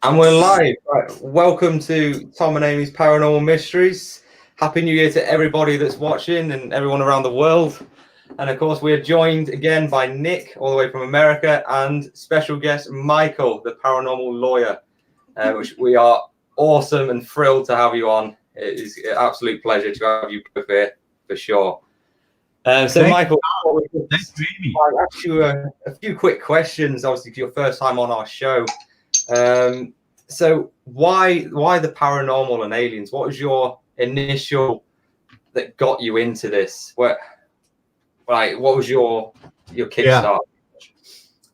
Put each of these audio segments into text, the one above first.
And we're live. Right. Welcome to Tom and Amy's Paranormal Mysteries. Happy New Year to everybody that's watching and everyone around the world. And of course, we are joined again by Nick, all the way from America, and special guest Michael, the paranormal lawyer, which we are awesome and thrilled to have you on. It is an absolute pleasure to have you both here, for sure. Michael, thanks, Amy. I'll ask you a few quick questions, obviously, for your first time on our show. So why the paranormal and aliens? What was your initial that got you into this? What was your kickstart?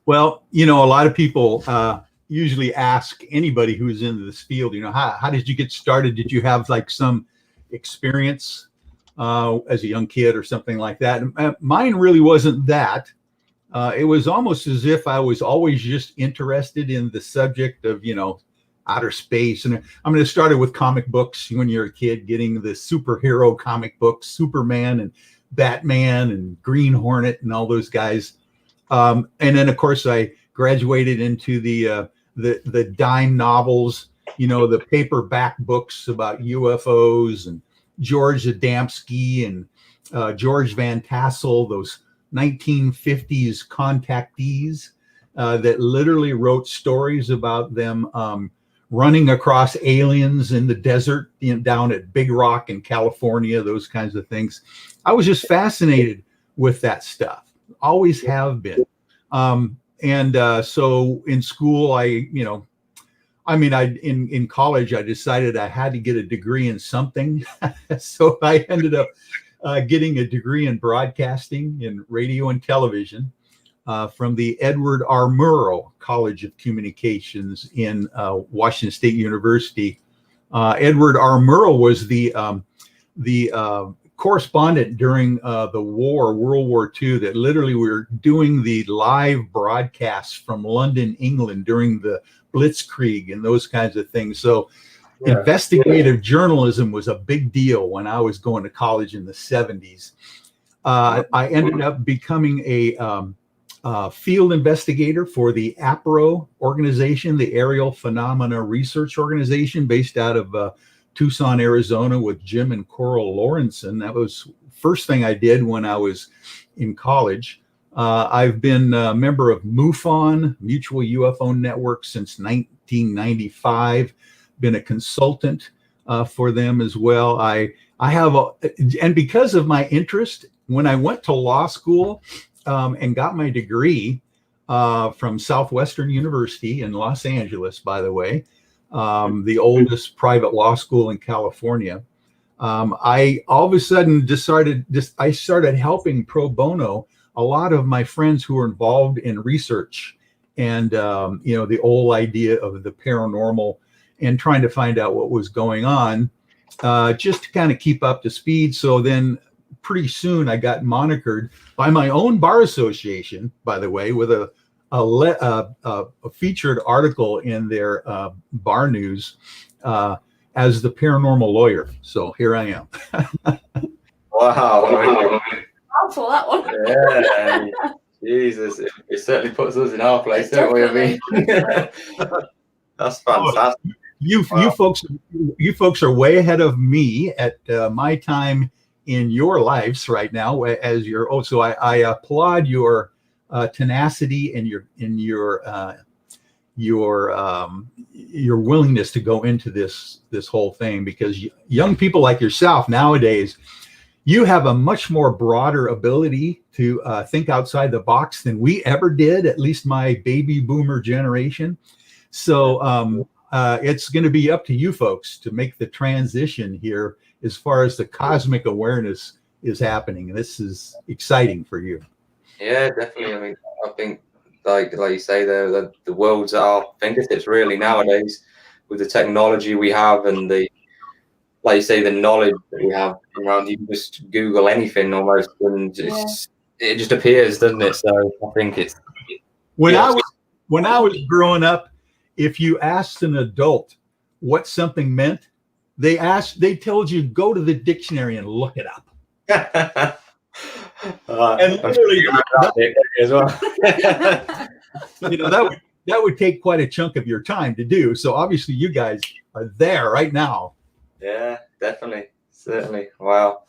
Well, a lot of people usually ask anybody who's into this field, how did you get started? Did you have like some experience as a young kid or something like that? And mine really wasn't that. It was almost as if I was always just interested in the subject of, outer space. And I'm going to start it with comic books. When you're a kid, getting the superhero comic books, Superman and Batman and Green Hornet and all those guys. And then, of course, I graduated into the dime novels, the paperback books about UFOs and George Adamski and George Van Tassel, those 1950s contactees that literally wrote stories about them running across aliens in the desert down at Big Rock in California, those kinds of things. I was just fascinated with that stuff. Always have been. So in school, in college, I decided I had to get a degree in something. So I ended up getting a degree in broadcasting in radio and television from the Edward R. Murrow College of Communications in Washington State University. Edward R. Murrow was the correspondent during the World War II, that literally were doing the live broadcasts from London, England during the Blitzkrieg and those kinds of things. So investigative journalism was a big deal when I was going to college in the 70s. I ended up becoming a field investigator for the APRO organization, the Aerial Phenomena Research Organization, based out of Tucson, Arizona, with Jim and Coral Lawrenson. That was first thing I did when I was in college. I've been a member of MUFON, Mutual UFO Network, since 1995. Been a consultant for them as well. I have, and because of my interest, when I went to law school and got my degree from Southwestern University in Los Angeles, by the way, the oldest private law school in California, I all of a sudden I started helping pro bono a lot of my friends who were involved in research and, the whole idea of the paranormal and trying to find out what was going on, just to kind of keep up to speed. So then pretty soon I got monikered by my own bar association, by the way, with a featured article in their bar news as the paranormal lawyer. So here I am. Wow. Powerful, that one. Yeah. Jesus, it certainly puts us in our place, don't we? I mean, that's fantastic. You folks are way ahead of me at my time in your lives right now. As so I applaud your tenacity and your willingness to go into this whole thing, because young people like yourself nowadays, you have a much more broader ability to think outside the box than we ever did, at least my baby boomer generation. So it's going to be up to you folks to make the transition here as far as the cosmic awareness is happening. And this is exciting for you. Yeah, definitely. I mean, I think, like you say, the world's at our fingertips really nowadays, with the technology we have and like you say, the knowledge that we have around. You can just Google anything almost, and it just appears, doesn't it? So I think it's when I was growing up, if you asked an adult what something meant, they told you go to the dictionary and look it up. And literally as well. that that would take quite a chunk of your time to do. So obviously you guys are there right now. Yeah, definitely. Certainly. Wow.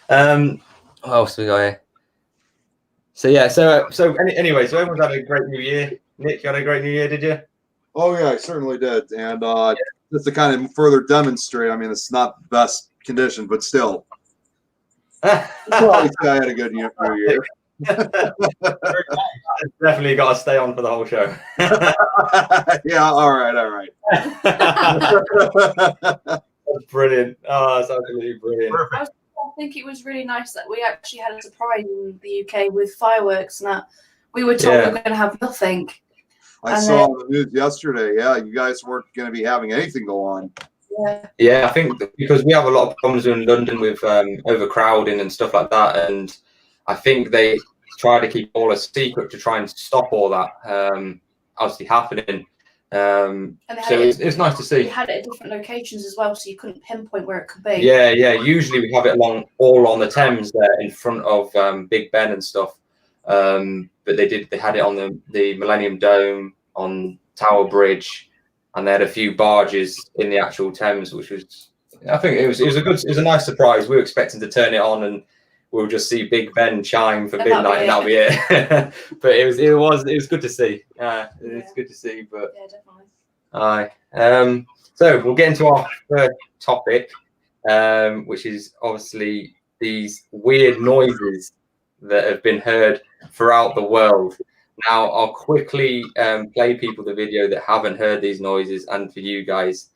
What else we got here? So yeah, so anyway, so everyone's had a great new year. Nick, you had a great new year, did you? Oh yeah, I certainly did. And just to kind of further demonstrate, I mean, it's not the best condition, but still. Probably say I had a good new year. Definitely got to stay on for the whole show. Yeah, all right. That's brilliant. Oh, that's absolutely brilliant. I think it was really nice that we actually had a surprise in the UK with fireworks and that. We were told we were going to have nothing. I saw on the news yesterday. Yeah, you guys weren't going to be having anything go on. Yeah, I think because we have a lot of problems in London with overcrowding and stuff like that, and I think they try to keep all a secret to try and stop all that obviously happening. So it's nice to see. We had it at different locations as well, so you couldn't pinpoint where it could be. Yeah. Usually we have it all on the Thames there in front of Big Ben and stuff. But they had it on the Millennium Dome, on Tower Bridge, and they had a few barges in the actual Thames, which was, I think it was a nice surprise. We were expecting to turn it on and we'll just see Big Ben chime for midnight and that'll be it. But it was good to see. It's good to see. But yeah, definitely. Aye. So we'll get into our third topic, which is obviously these weird noises that have been heard throughout the world. Now, I'll quickly play people the video that haven't heard these noises, and for you guys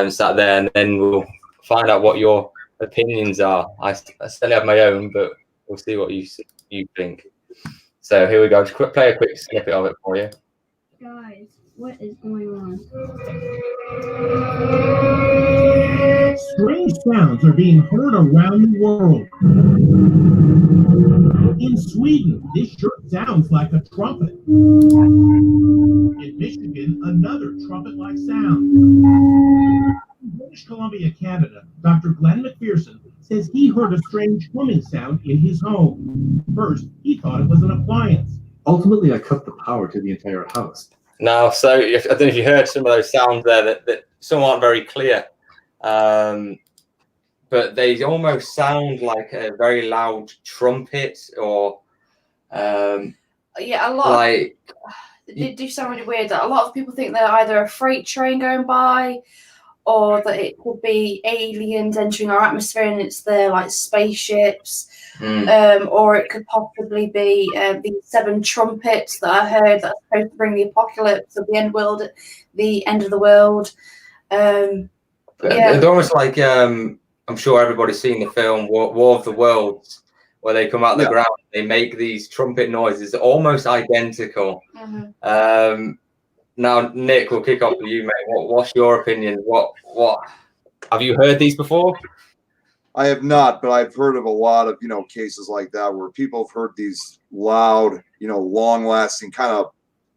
sat there, and then we'll find out what your opinions are. I still have my own, but we'll see what you think. So here we go. Just play a quick snippet of it for you. Guys, what is going on? Strange sounds are being heard around the world. In Sweden, this sure sounds like a trumpet. In Michigan, another trumpet-like sound. In British Columbia, Canada, Dr. Glenn McPherson says he heard a strange humming sound in his home. First, he thought it was an appliance. Ultimately, I cut the power to the entire house. Now, so I don't know if you heard some of those sounds there that some aren't very clear. But they almost sound like a very loud trumpet, or a lot. Like they do sound really weird. A lot of people think they're either a freight train going by, or that it could be aliens entering our atmosphere and it's their like spaceships, or it could possibly be the 7 trumpets that I heard that are supposed to bring the apocalypse of the end of the world. They're almost like I'm sure everybody's seen the film War of the Worlds, where they come out the ground, they make these trumpet noises almost identical. Now, Nick, we'll kick off with you, mate. What's your opinion? What have you heard these before? I have not, but I've heard of a lot of cases like that where people have heard these loud, long-lasting kind of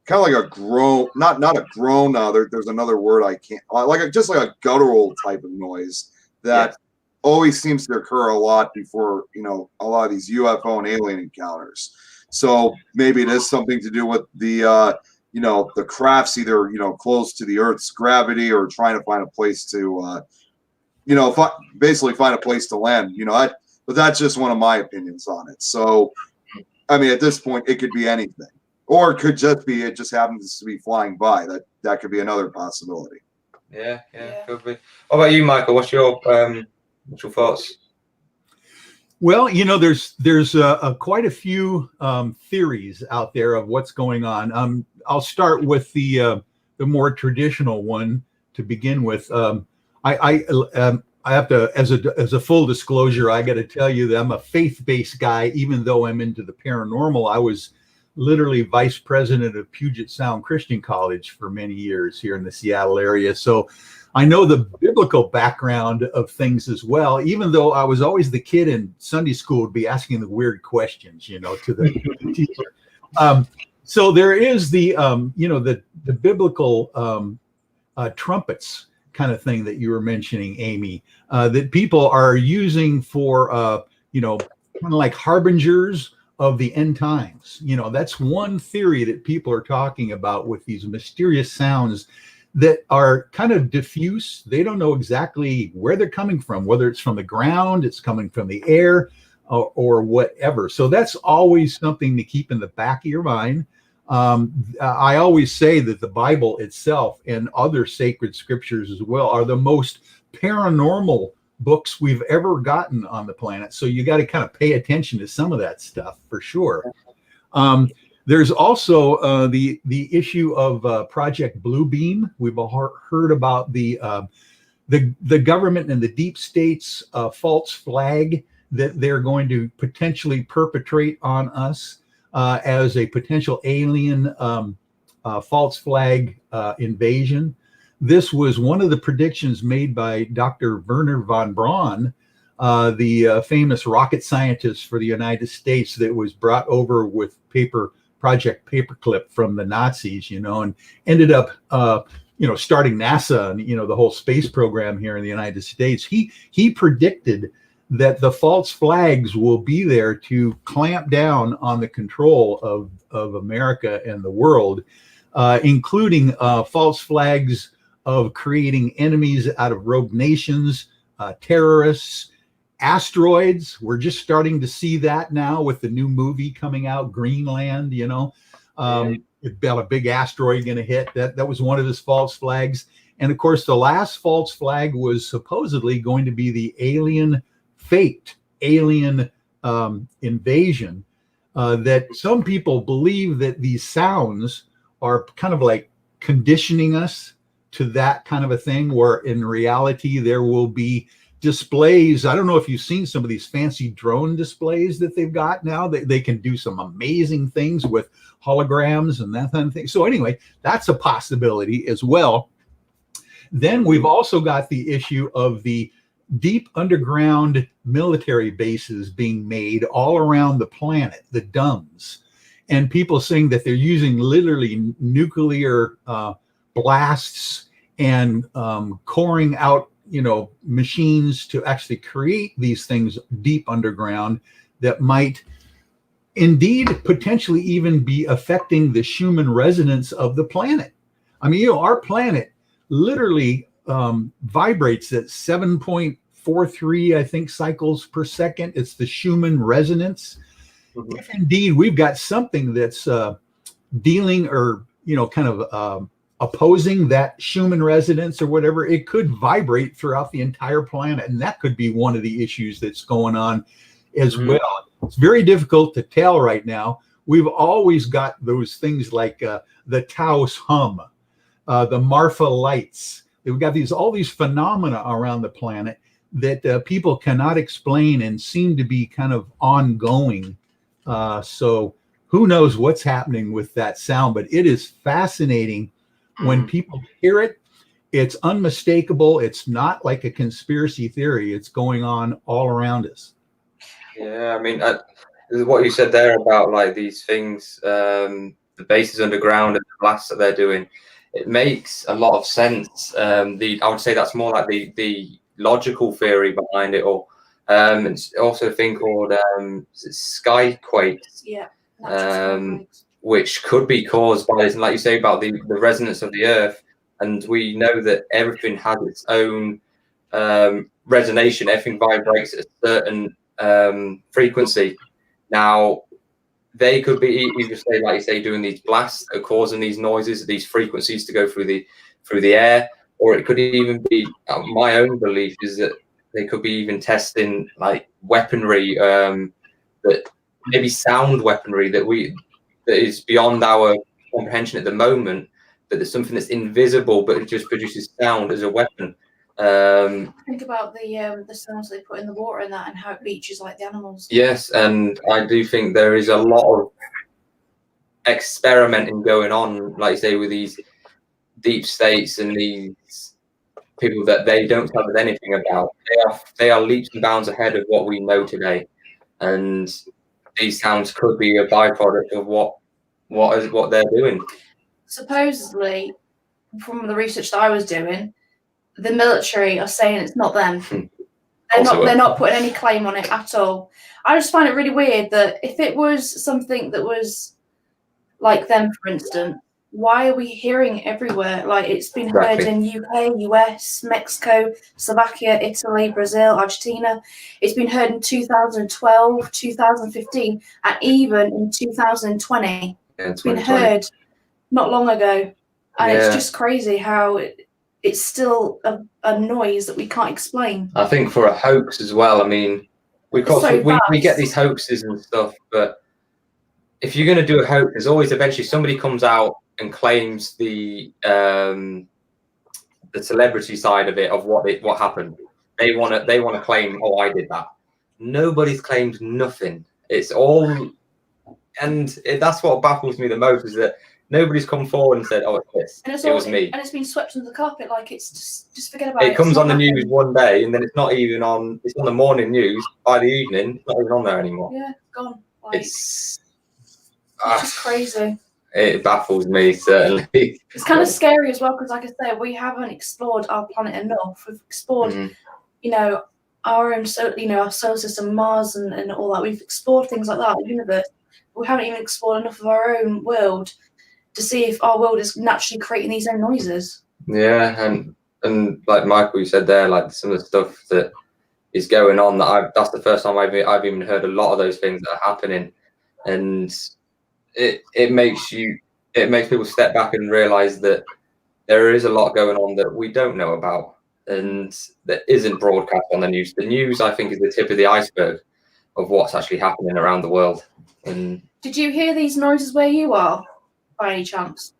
like a groan, not a groan. There's another word I can't just like a guttural type of noise that always seems to occur a lot before a lot of these UFO and alien encounters. So maybe it is something to do with the the crafts either close to the Earth's gravity or trying to find a place to basically find a place to land. But that's just one of my opinions on it. So I mean, at this point, it could be anything. Or it could just be, it just happens to be flying by. That could be another possibility. Yeah, could be. What about you, Michael? What's your thoughts? Well, there's quite a few theories out there of what's going on. I'll start with the more traditional one to begin with. I have to, as a full disclosure, I got to tell you that I'm a faith-based guy. Even though I'm into the paranormal, I was literally vice president of Puget Sound Christian College for many years here in the Seattle area. So I know the biblical background of things as well, even though I was always the kid in Sunday school would be asking the weird questions, to the teacher. So there is the biblical trumpets kind of thing that you were mentioning, Amy, that people are using for, kind of like harbingers of the end times. You know, that's one theory that people are talking about with these mysterious sounds that are kind of diffuse. They don't know exactly where they're coming from, whether it's from the ground, it's coming from the air, or whatever. So that's always something to keep in the back of your mind. I always say that the Bible itself and other sacred scriptures as well are the most paranormal books we've ever gotten on the planet. So you got to kind of pay attention to some of that stuff for sure. There's also the issue of Project Bluebeam. We've all heard about the government and the deep state's false flag that they're going to potentially perpetrate on us as a potential alien false flag invasion. This was one of the predictions made by Dr. Wernher von Braun, the famous rocket scientist for the United States that was brought over with Project Paperclip from the Nazis, you know, and ended up, starting NASA and, the whole space program here in the United States. He predicted that the false flags will be there to clamp down on the control of America and the world, including false flags of creating enemies out of rogue nations, terrorists, asteroids. We're just starting to see that now with the new movie coming out, Greenland, about a big asteroid going to hit. That was one of his false flags. And of course, the last false flag was supposedly going to be the faked alien invasion, that some people believe that these sounds are kind of like conditioning us to that kind of a thing, where in reality there will be displays. I don't know if you've seen some of these fancy drone displays that they've got now. They can do some amazing things with holograms and that kind of thing. So anyway, that's a possibility as well. Then we've also got the issue of the deep underground military bases being made all around the planet, the DUMBs, and people saying that they're using literally nuclear blasts and coring out, machines to actually create these things deep underground that might indeed potentially even be affecting the Schumann resonance of the planet. I mean, our planet literally vibrates at 7.43, I think, cycles per second. It's the Schumann resonance. Mm-hmm. If indeed we've got something that's dealing or, kind of opposing that Schumann resonance or whatever, it could vibrate throughout the entire planet. And that could be one of the issues that's going on as well. It's very difficult to tell right now. We've always got those things like the Taos hum, the Marfa lights. We've got all these phenomena around the planet that people cannot explain and seem to be kind of ongoing. So who knows what's happening with that sound, but it is fascinating. When people hear it, it's unmistakable. It's not like a conspiracy theory. It's going on all around us. Yeah, I mean, what you said there about like these things, the bases underground and the blasts that they're doing, it makes a lot of sense. I would say that's more like the logical theory behind it, or it's also a thing called skyquakes. Yeah. Which could be caused by this, and like you say about the resonance of the Earth, and we know that everything has its own resonation. Everything vibrates at a certain frequency. Now, they could be either say, like you say, doing these blasts that are causing these noises, these frequencies to go through the air, or it could even be, my own belief is that they could be even testing like weaponry, that maybe sound weaponry that is beyond our comprehension at the moment, but there's something that's invisible, but it just produces sound as a weapon. Think about the sounds they put in the water and that, and how it bleaches like the animals. Yes, and I do think there is a lot of experimenting going on, like you say, with these deep states and these people that they don't tell us anything about. They are leaps and bounds ahead of what we know today, and these sounds could be a byproduct of what they're doing. Supposedly, from the research that I was doing, the military are saying it's not them. They're not putting any claim on it at all. I just find it really weird that if it was something that was like them, for instance, why are we hearing it everywhere? Like, it's been heard in UK, US, Mexico, Slovakia, Italy, Brazil, Argentina. It's been heard in 2012, 2015, and even in 2020. It's been heard not long ago. And it's just crazy how it's still a noise that we can't explain. I think for a hoax as well. I mean, we get these hoaxes and stuff, but if you're going to do a hoax, there's always eventually somebody comes out and claims the celebrity side of it, of what happened. They want to claim, oh, I did that. Nobody's claimed nothing. It's all, and that's what baffles me the most, is that nobody's come forward and said, oh, it's this. It was me. And it's been swept under the carpet, like it's just forget about it. It comes on the news one day, and then it's not even on. It's on the morning news. By the evening, it's not even on there anymore. Yeah, gone. Like, it's just crazy. It baffles me, certainly. It's kind of scary as well, because, like I say, we haven't explored our planet enough. We've explored, our own, our solar system, Mars, and all that. We've explored things like that, the universe. We haven't even explored enough of our own world to see if our world is naturally creating these own noises. Yeah, and like Michael, you said there, like some of the stuff that is going on, that's the first time I've even heard a lot of those things that are happening, and it makes people step back and realize that there is a lot going on that we don't know about, and that isn't broadcast on the news. The news, I think, is the tip of the iceberg of what's actually happening around the world. And did you hear these noises where you are, by any chance?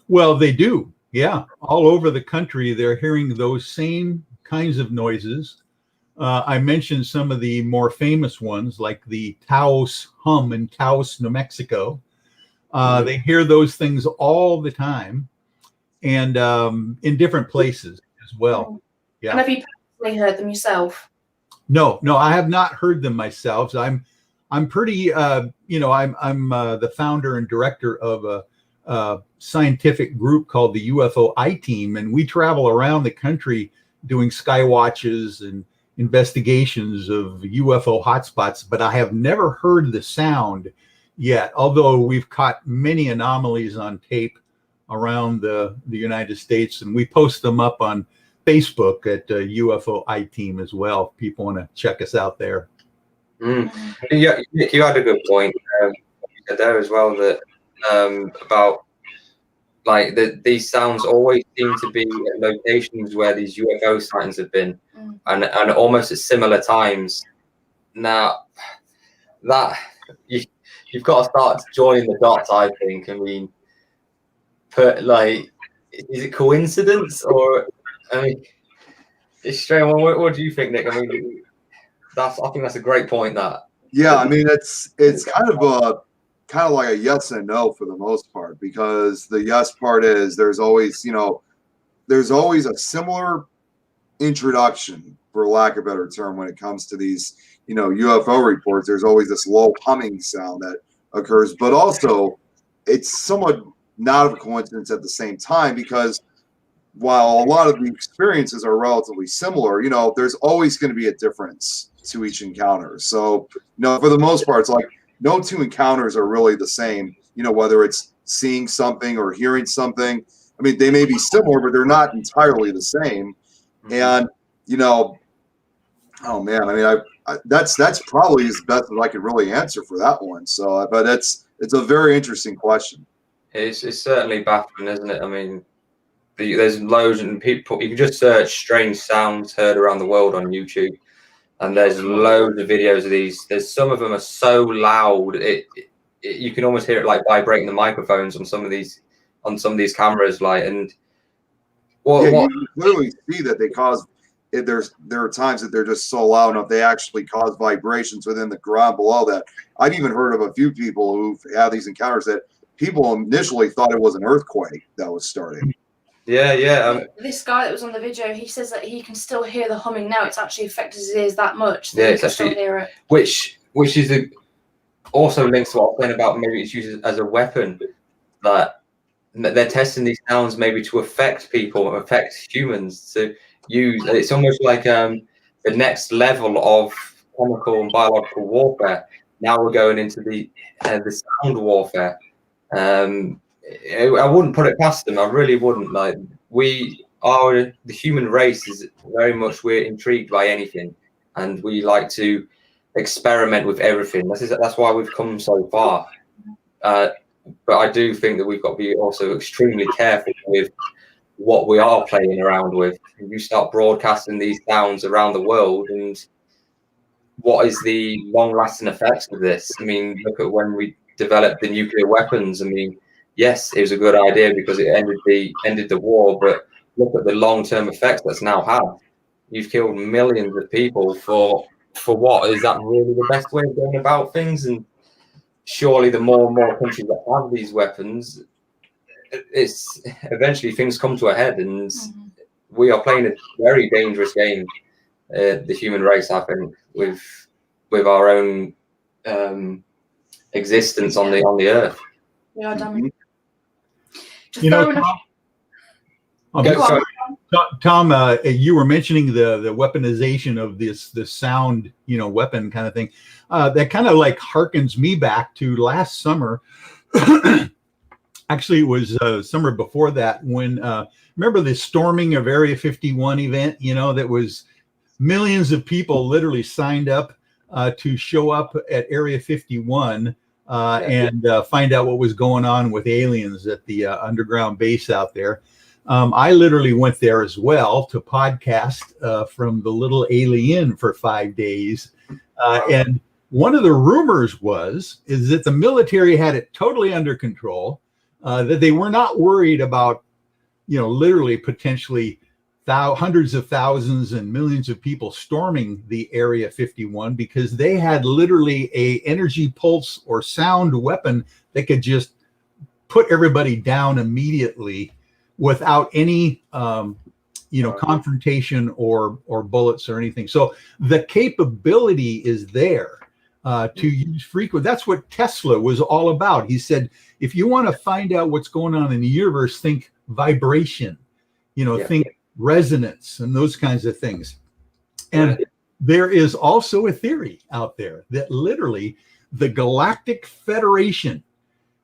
Well, they do. Yeah. All over the country, they're hearing those same kinds of noises. I mentioned some of the more famous ones, like the Taos hum in Taos, New Mexico. They hear those things all the time, and in different places as well. Yeah. And have you personally heard them yourself? No, I have not heard them myself. I'm pretty, I'm the founder and director of a scientific group called the UFO I-Team, and we travel around the country doing sky watches and investigations of UFO hotspots, but I have never heard the sound yet, although we've caught many anomalies on tape around the United States, and we post them up on Facebook at UFO I-Team as well. If people want to check us out there. Yeah, Nick, you had a good point there as well, that about like these sounds always seem to be at locations where these UFO sightings have been, and almost at similar times. Now that you've got to start joining the dots, I think. I mean, is it coincidence, or I mean, it's strange. What do you think, Nick? I mean, I think that's a great point. Yeah, I mean, it's kind of like a yes and no for the most part, because the yes part is there's always a similar introduction, for lack of a better term, when it comes to these UFO reports. There's always this low humming sound that occurs, but also it's somewhat not of a coincidence at the same time, because while a lot of the experiences are relatively similar, there's always going to be a difference to each encounter. So, for the most part, it's like no two encounters are really the same, whether it's seeing something or hearing something. I mean, they may be similar, but they're not entirely the same. And, oh man, I mean, that's probably as best as I could really answer for that one. So, but it's a very interesting question. It's certainly baffling, isn't it? I mean, there's loads of people. You can just search strange sounds heard around the world on YouTube, and there's loads of videos of these. There's some of them are so loud, you can almost hear it like vibrating the microphones on some of these cameras, like. And you clearly see that they cause. There are times that they're just so loud enough they actually cause vibrations within the ground below that. I've even heard of a few people who've had these encounters that people initially thought it was an earthquake that was starting. Yeah. This guy that was on the video, he says that he can still hear the humming now. It's actually affected his ears that much. Yeah, he can still hear it. Which is also links to what I was saying about maybe it's used as a weapon. That they're testing these sounds maybe to affect people, affect humans. To use, it's almost like the next level of chemical and biological warfare. Now we're going into the sound warfare. I wouldn't put it past them. I really wouldn't. Like, the human race is very much, we're intrigued by anything, and we like to experiment with everything. That's why we've come so far. But I do think that we've got to be also extremely careful with what we are playing around with. You start broadcasting these sounds around the world, and what is the long-lasting effects of this? I mean, look at when we developed the nuclear weapons. I mean, yes, it was a good idea because it ended the war, but look at the long-term effects that's now had. You've killed millions of people for what? Is that really the best way of going about things? And surely the more and more countries that have these weapons, it's eventually things come to a head, and we are playing a very dangerous game, the human race, I think, with our own existence on the earth. We are damn. Tom, you were mentioning the weaponization of this sound, weapon kind of thing. That kind of like harkens me back to last summer. Actually, it was summer before that when remember the storming of Area 51 event? That was millions of people literally signed up to show up at Area 51 and find out what was going on with aliens at the underground base out there. I literally went there as well to podcast from the little alien for 5 days. And one of the rumors is that the military had it totally under control, that they were not worried about, literally potentially hundreds of thousands and millions of people storming the Area 51 because they had literally a energy pulse or sound weapon that could just put everybody down immediately without any confrontation or bullets or anything. So the capability is there to use frequency. That's what Tesla was all about. He said, if you want to find out what's going on in the universe, think vibration, think resonance and those kinds of things. And there is also a theory out there that literally the Galactic Federation,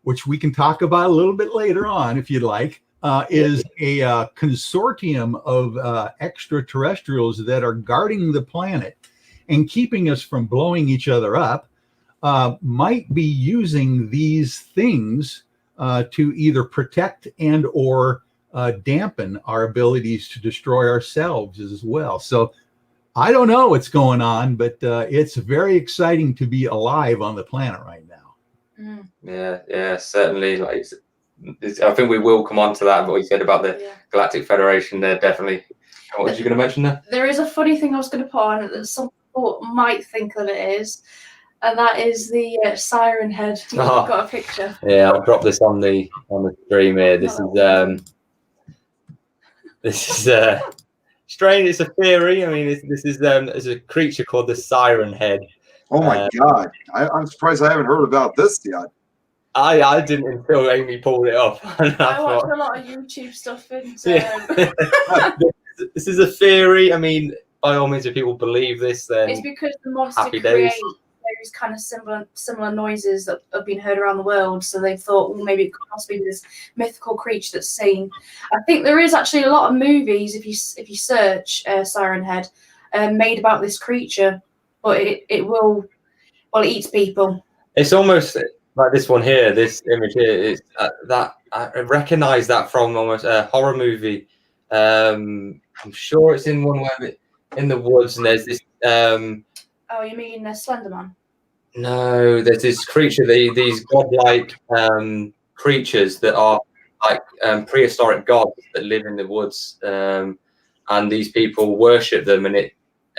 which we can talk about a little bit later on if you'd like, is a consortium of extraterrestrials that are guarding the planet and keeping us from blowing each other up, might be using these things to either protect and or dampen our abilities to destroy ourselves as well. So I don't know what's going on, but it's very exciting to be alive on the planet right now. Yeah, certainly. Like, I think we will come on to that, what you said about the Galactic Federation there, definitely. What was you going to mention there? There is a funny thing I was going to put on that some people might think that it is, and that is the siren head. I've got a picture. Yeah, I'll drop this on the stream here. This is strange. It's a theory. I mean, this is there's a creature called the siren head. Oh my God! I'm surprised I haven't heard about this yet. I didn't until Amy pulled it up. I watched a lot of YouTube stuff, and this is a theory. I mean, by all means, if people believe this, then it's because the monster happy creates days. those kind of similar noises that have been heard around the world. So they thought, well, maybe it could possibly be this mythical creature that's seen. I think there is actually a lot of movies, if you search Siren Head, made about this creature, but it eats people. It's almost like this one here, this image here. Is that I recognize that from almost a horror movie. I'm sure it's in one where in the woods, and there's this. Oh, you mean Slenderman? No, there's this creature. These godlike creatures that are like prehistoric gods that live in the woods, and these people worship them.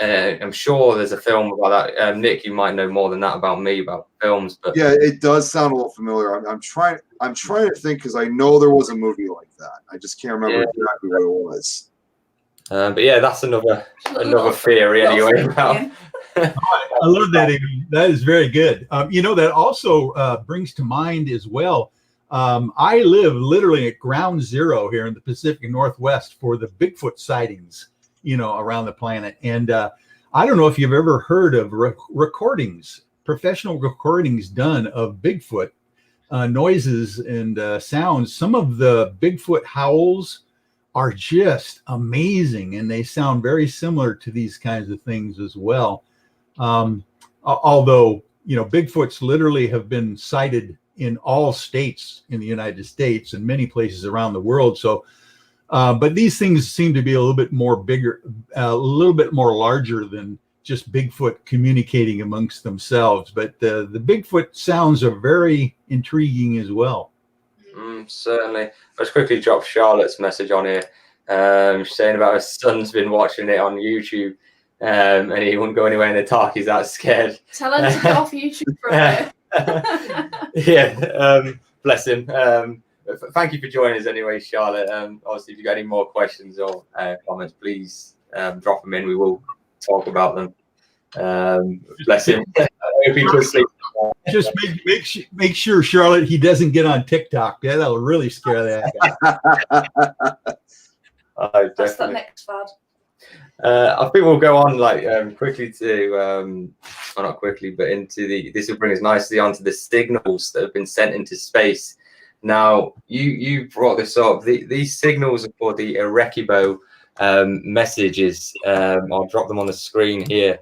And I'm sure there's a film about that. Nick, you might know more than that about me about films, but yeah, it does sound a little familiar. I'm trying to think because I know there was a movie like that. I just can't remember exactly what it was. But yeah, that's another theory anyway. I love that, Amy. That is very good. That also brings to mind as well. I live literally at ground zero here in the Pacific Northwest for the Bigfoot sightings, around the planet. And I don't know if you've ever heard of recordings, professional recordings done of Bigfoot noises and sounds. Some of the Bigfoot howls are just amazing, and they sound very similar to these kinds of things as well. Although, Bigfoots literally have been sighted in all states in the United States and many places around the world. So, but these things seem to be a little bit more bigger, a little bit more larger than just Bigfoot communicating amongst themselves. But the Bigfoot sounds are very intriguing as well. Certainly. Let's quickly drop Charlotte's message on here. She's saying about her son's been watching it on YouTube, and he won't go anywhere in the dark. He's that scared. Tell him to get off YouTube for a bit. Yeah, bless him. Thank you for joining us anyway, Charlotte. Obviously, if you've got any more questions or comments, please drop them in. We will talk about them. Bless him. I hope he could sleep. Just make sure, Charlotte, he doesn't get on TikTok. Yeah, that'll really scare that guy. That's the next fad. I think we'll go on quickly to, well, not quickly, but into this will bring us nicely onto the signals that have been sent into space. Now, you brought this up. These signals are for the Arequibo messages. I'll drop them on the screen here.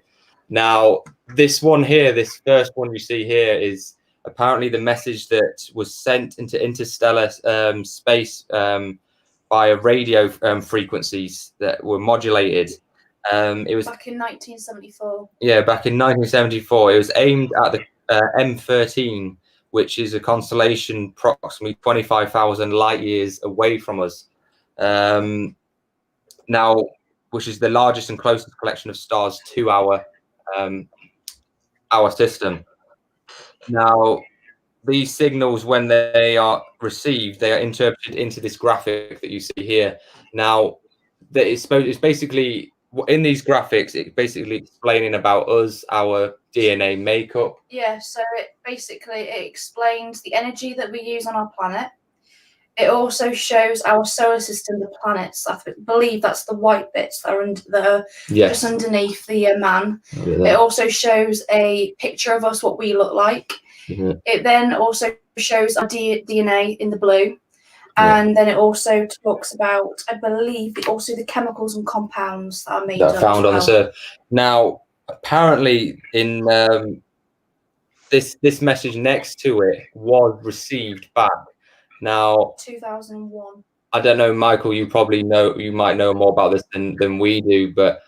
Now, this one here, this first one you see here, is apparently the message that was sent into interstellar space via radio frequencies that were modulated. It was back in 1974. Yeah, back in 1974. It was aimed at the M13, which is a constellation approximately 25,000 light years away from us. Now, which is the largest and closest collection of stars to our system. Now, these signals, when they are received, they are interpreted into this graphic that you see here. Now, it's basically, in these graphics, it's basically explaining about us, our DNA makeup. Yeah, so it explains the energy that we use on our planet. It also shows our solar system, the planets. I believe that's the white bits that are just underneath the man. It also shows a picture of us, what we look like. Mm-hmm. It then also shows our DNA in the blue. And then it also talks about, I believe, also the chemicals and compounds that are made that found on this Earth. Now, apparently, in this message next to it was received back. Now, 2001. I don't know, Michael. You might know more about this than we do, but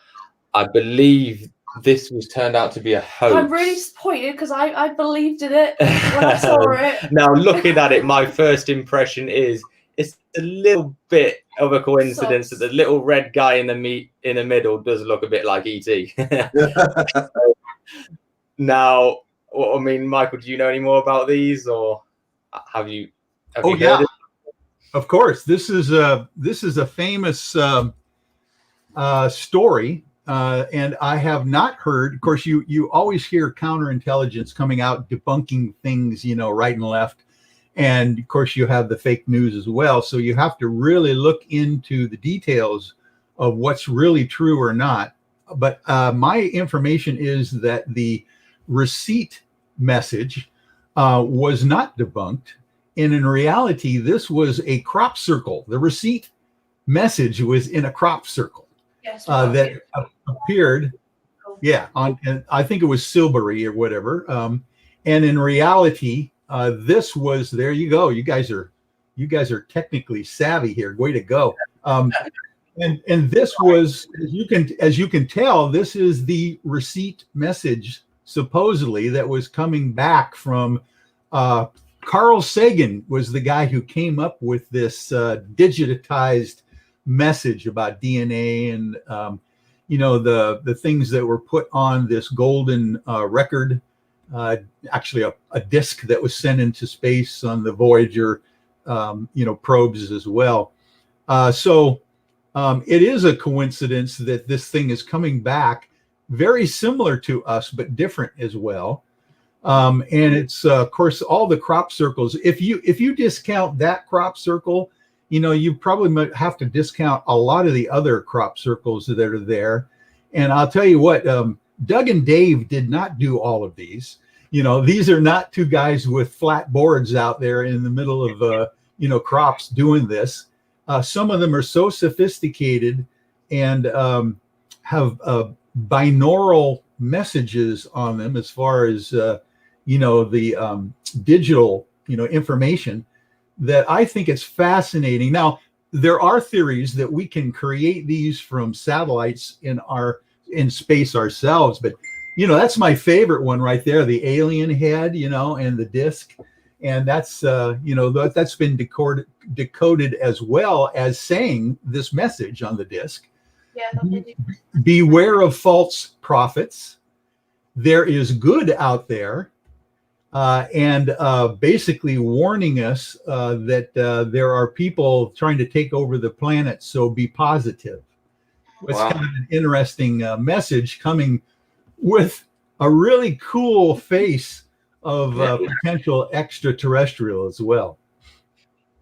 I believe this was turned out to be a hoax. I'm really disappointed because I believed in it when I saw it. Now, looking at it, my first impression is it's a little bit of a coincidence that the little red guy in the middle does look a bit like E.T. Now, I mean, Michael, do you know any more about these, or have you? Yeah, of course. This is a famous story, and I have not heard. Of course, you always hear counterintelligence coming out debunking things, right and left, and of course you have the fake news as well. So you have to really look into the details of what's really true or not. But my information is that the receipt message was not debunked. And in reality, this was a crop circle. The receipt message was in a crop circle that appeared, and I think it was Silbury or whatever. And in reality, this was, there you go. You guys are technically savvy here. Way to go. And this was, as you can tell, this is the receipt message supposedly that was coming back from Carl Sagan was the guy who came up with this digitized message about DNA and the things that were put on this golden record. Actually, a disc that was sent into space on the Voyager, probes as well. So it is a coincidence that this thing is coming back, very similar to us, but different as well. And it's of course all the crop circles. If you discount that crop circle, you probably might have to discount a lot of the other crop circles that are there. And I'll tell you what, Doug and Dave did not do all of these. These are not two guys with flat boards out there in the middle of, crops doing this. Some of them are so sophisticated and have binaural messages on them as far as, the digital, information, that I think it's fascinating. Now, there are theories that we can create these from satellites in space ourselves, but that's my favorite one right there, the alien head, and the disc. And that's that's been decoded as well as saying this message on the disc. Yeah, Beware of false prophets. There is good out there. And basically warning us that there are people trying to take over the planet, so be positive. It's kind of an interesting message coming with a really cool face of potential extraterrestrial as well.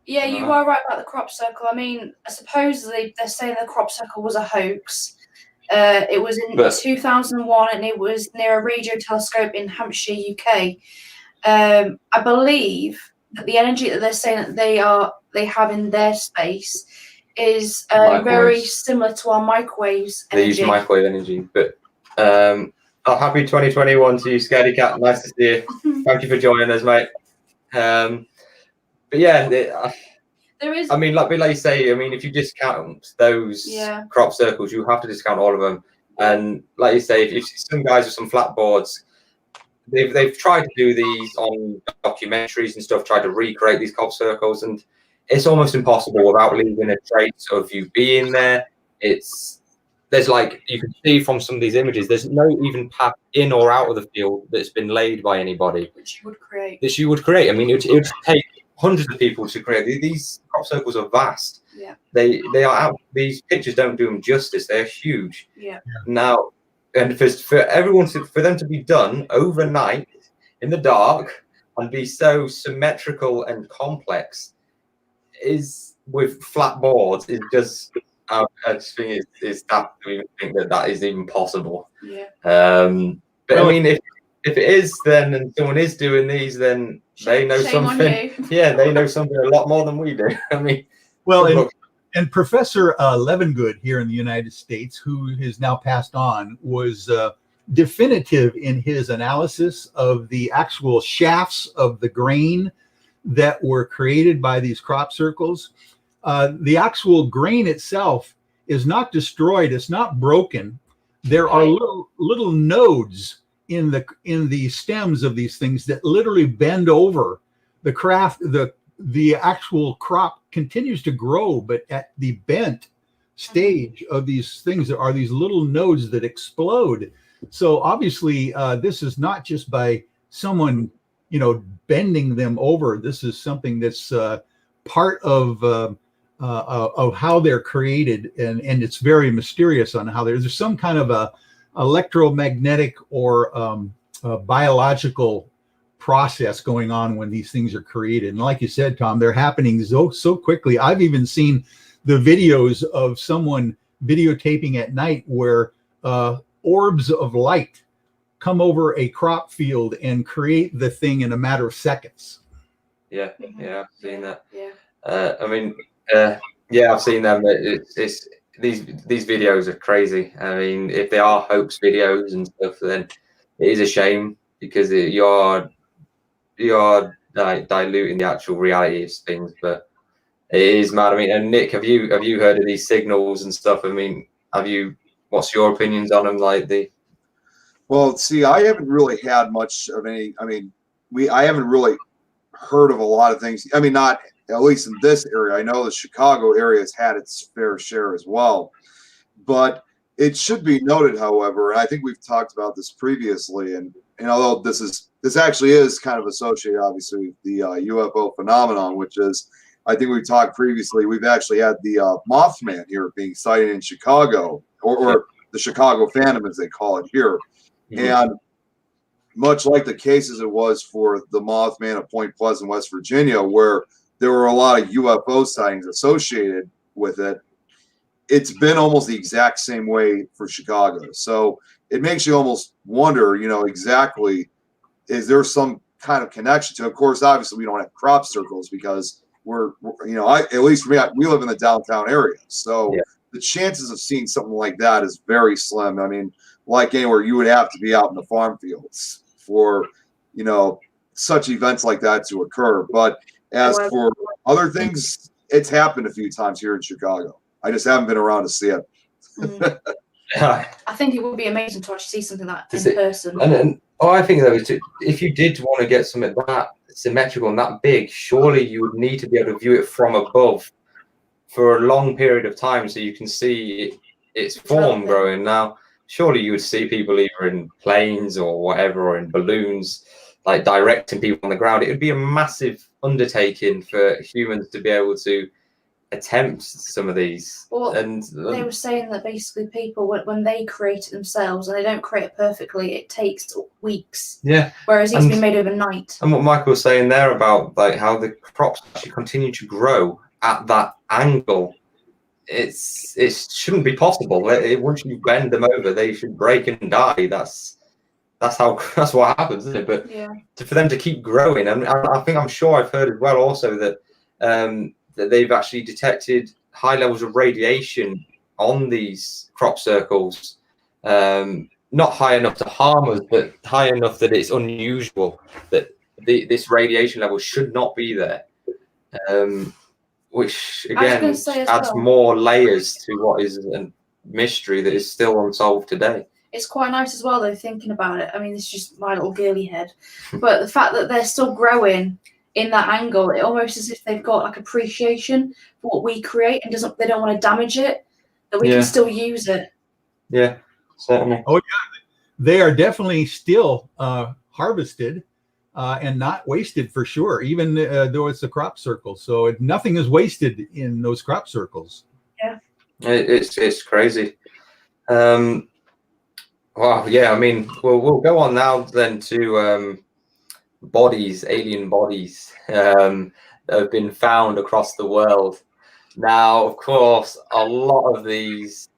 Yeah, you are right about the crop circle. I mean, supposedly they're saying the crop circle was a hoax. It was in 2001, and it was near a radio telescope in Hampshire, UK. I believe that the energy that they're saying that they have in their space is very similar to our microwaves energy. They use microwave energy, but happy 2021 to you, Scaredy Cat. Nice to see you. Thank you for joining us, mate. But yeah, there is. I mean, like you say, I mean, if you discount those crop circles, you have to discount all of them. And like you say, if some guys with some flat boards, they've tried to do these on documentaries and stuff, tried to recreate these crop circles, and it's almost impossible without leaving a trace of you being there. There's like, you can see from some of these images, there's no even path in or out of the field that's been laid by anybody. Which you would create. I mean, it would take hundreds of people to create. These crop circles are vast. Yeah. They are out. These pictures don't do them justice. They're huge. Yeah. Now, and for everyone for them to be done overnight in the dark and be so symmetrical and complex is with flat boards is just. I just think it's tough to even think that is even possible. Yeah. But I mean, if it is, then and someone is doing these, then they know something. Yeah, they know something a lot more than we do. I mean, well, and Professor Levengood here in the United States, who has now passed on, was definitive in his analysis of the actual shafts of the grain that were created by these crop circles. The actual grain itself is not destroyed. It's not broken. There are little nodes in the stems of these things that literally bend over. The actual crop continues to grow, but at the bent stage of these things, there are these little nodes that explode. So obviously, this is not just by someone, bending them over. This is something that's part of how they're created, and it's very mysterious on how there's some kind of a electromagnetic or biological process going on when these things are created. And like you said, Tom, they're happening so quickly. I've even seen the videos of someone videotaping at night where orbs of light come over a crop field and create the thing in a matter of seconds. Yeah, I've seen that. Yeah. I mean, I've seen them. It's these videos are crazy. I mean, if they are hoax videos and stuff, then it is a shame because you're like diluting the actual reality of things. But it is mad. I mean, and Nick, have you heard of these signals and stuff? I mean, what's your opinions on them? Well, see, I haven't really had much of any. I mean, I haven't really heard of a lot of things. I mean, not at least in this area. I know the Chicago area has had its fair share as well. But it should be noted, however, and I think we've talked about this previously, and although this actually is kind of associated, obviously, with the UFO phenomenon, which is, I think we've talked previously, we've actually had the Mothman here being sighted in Chicago, or the Chicago Phantom, as they call it here. Mm-hmm. And much like the cases it was for the Mothman at Point Pleasant, West Virginia, where there were a lot of UFO sightings associated with it, it's been almost the exact same way for Chicago. So it makes you almost wonder, exactly, is there some kind of connection to? Of course, obviously, we don't have crop circles because at least for me, we live in the downtown area. So the chances of seeing something like that is very slim. I mean, like anywhere, you would have to be out in the farm fields for, such events like that to occur. But as for other things, it's happened a few times here in Chicago. I just haven't been around to see it. I think it would be amazing to actually see something like that in person. And I think though, if you did want to get something that symmetrical and that big, surely you would need to be able to view it from above for a long period of time, so you can see its form growing. Now, surely you would see people either in planes or whatever, or in balloons, like directing people on the ground. It would be a massive undertaking for humans to be able to attempt some of these. Well, and they were saying that basically people, when they create it themselves and they don't create it perfectly, it takes weeks. Yeah. Whereas it's been made overnight. And what Michael was saying there about like how the crops actually continue to grow at that angle, it shouldn't be possible. Once you bend them over, they should break and die. That's what happens, isn't it? But for them to keep growing, and I'm sure I've heard as well also that that they've actually detected high levels of radiation on these crop circles, not high enough to harm us, but high enough that it's unusual, that this radiation level should not be there, which again adds more layers to what is a mystery that is still unsolved today. It's quite nice as well, though, thinking about it. I mean, it's just my little girly head, but the fact that they're still growing in that angle, it almost as if they've got like appreciation for what we create and they don't want to damage it, that we can still use it. Yeah, certainly. Oh yeah, they are definitely still harvested and not wasted for sure, even though it's a crop circle. So nothing is wasted in those crop circles. Yeah, it's crazy. Wow, yeah. I mean, we'll go on now then to alien bodies that have been found across the world. Now, of course, a lot of these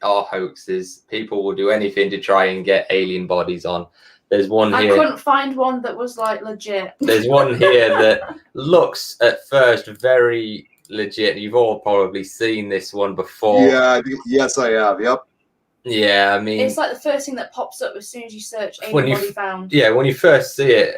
are hoaxes. People will do anything to try and get alien bodies on. There's one here. I couldn't find one that was like legit. There's one here that looks at first very legit. You've all probably seen this one before. Yeah, yes, I have. Yep. Yeah, I mean, it's like the first thing that pops up as soon as you search alien body found. Yeah, when you first see it,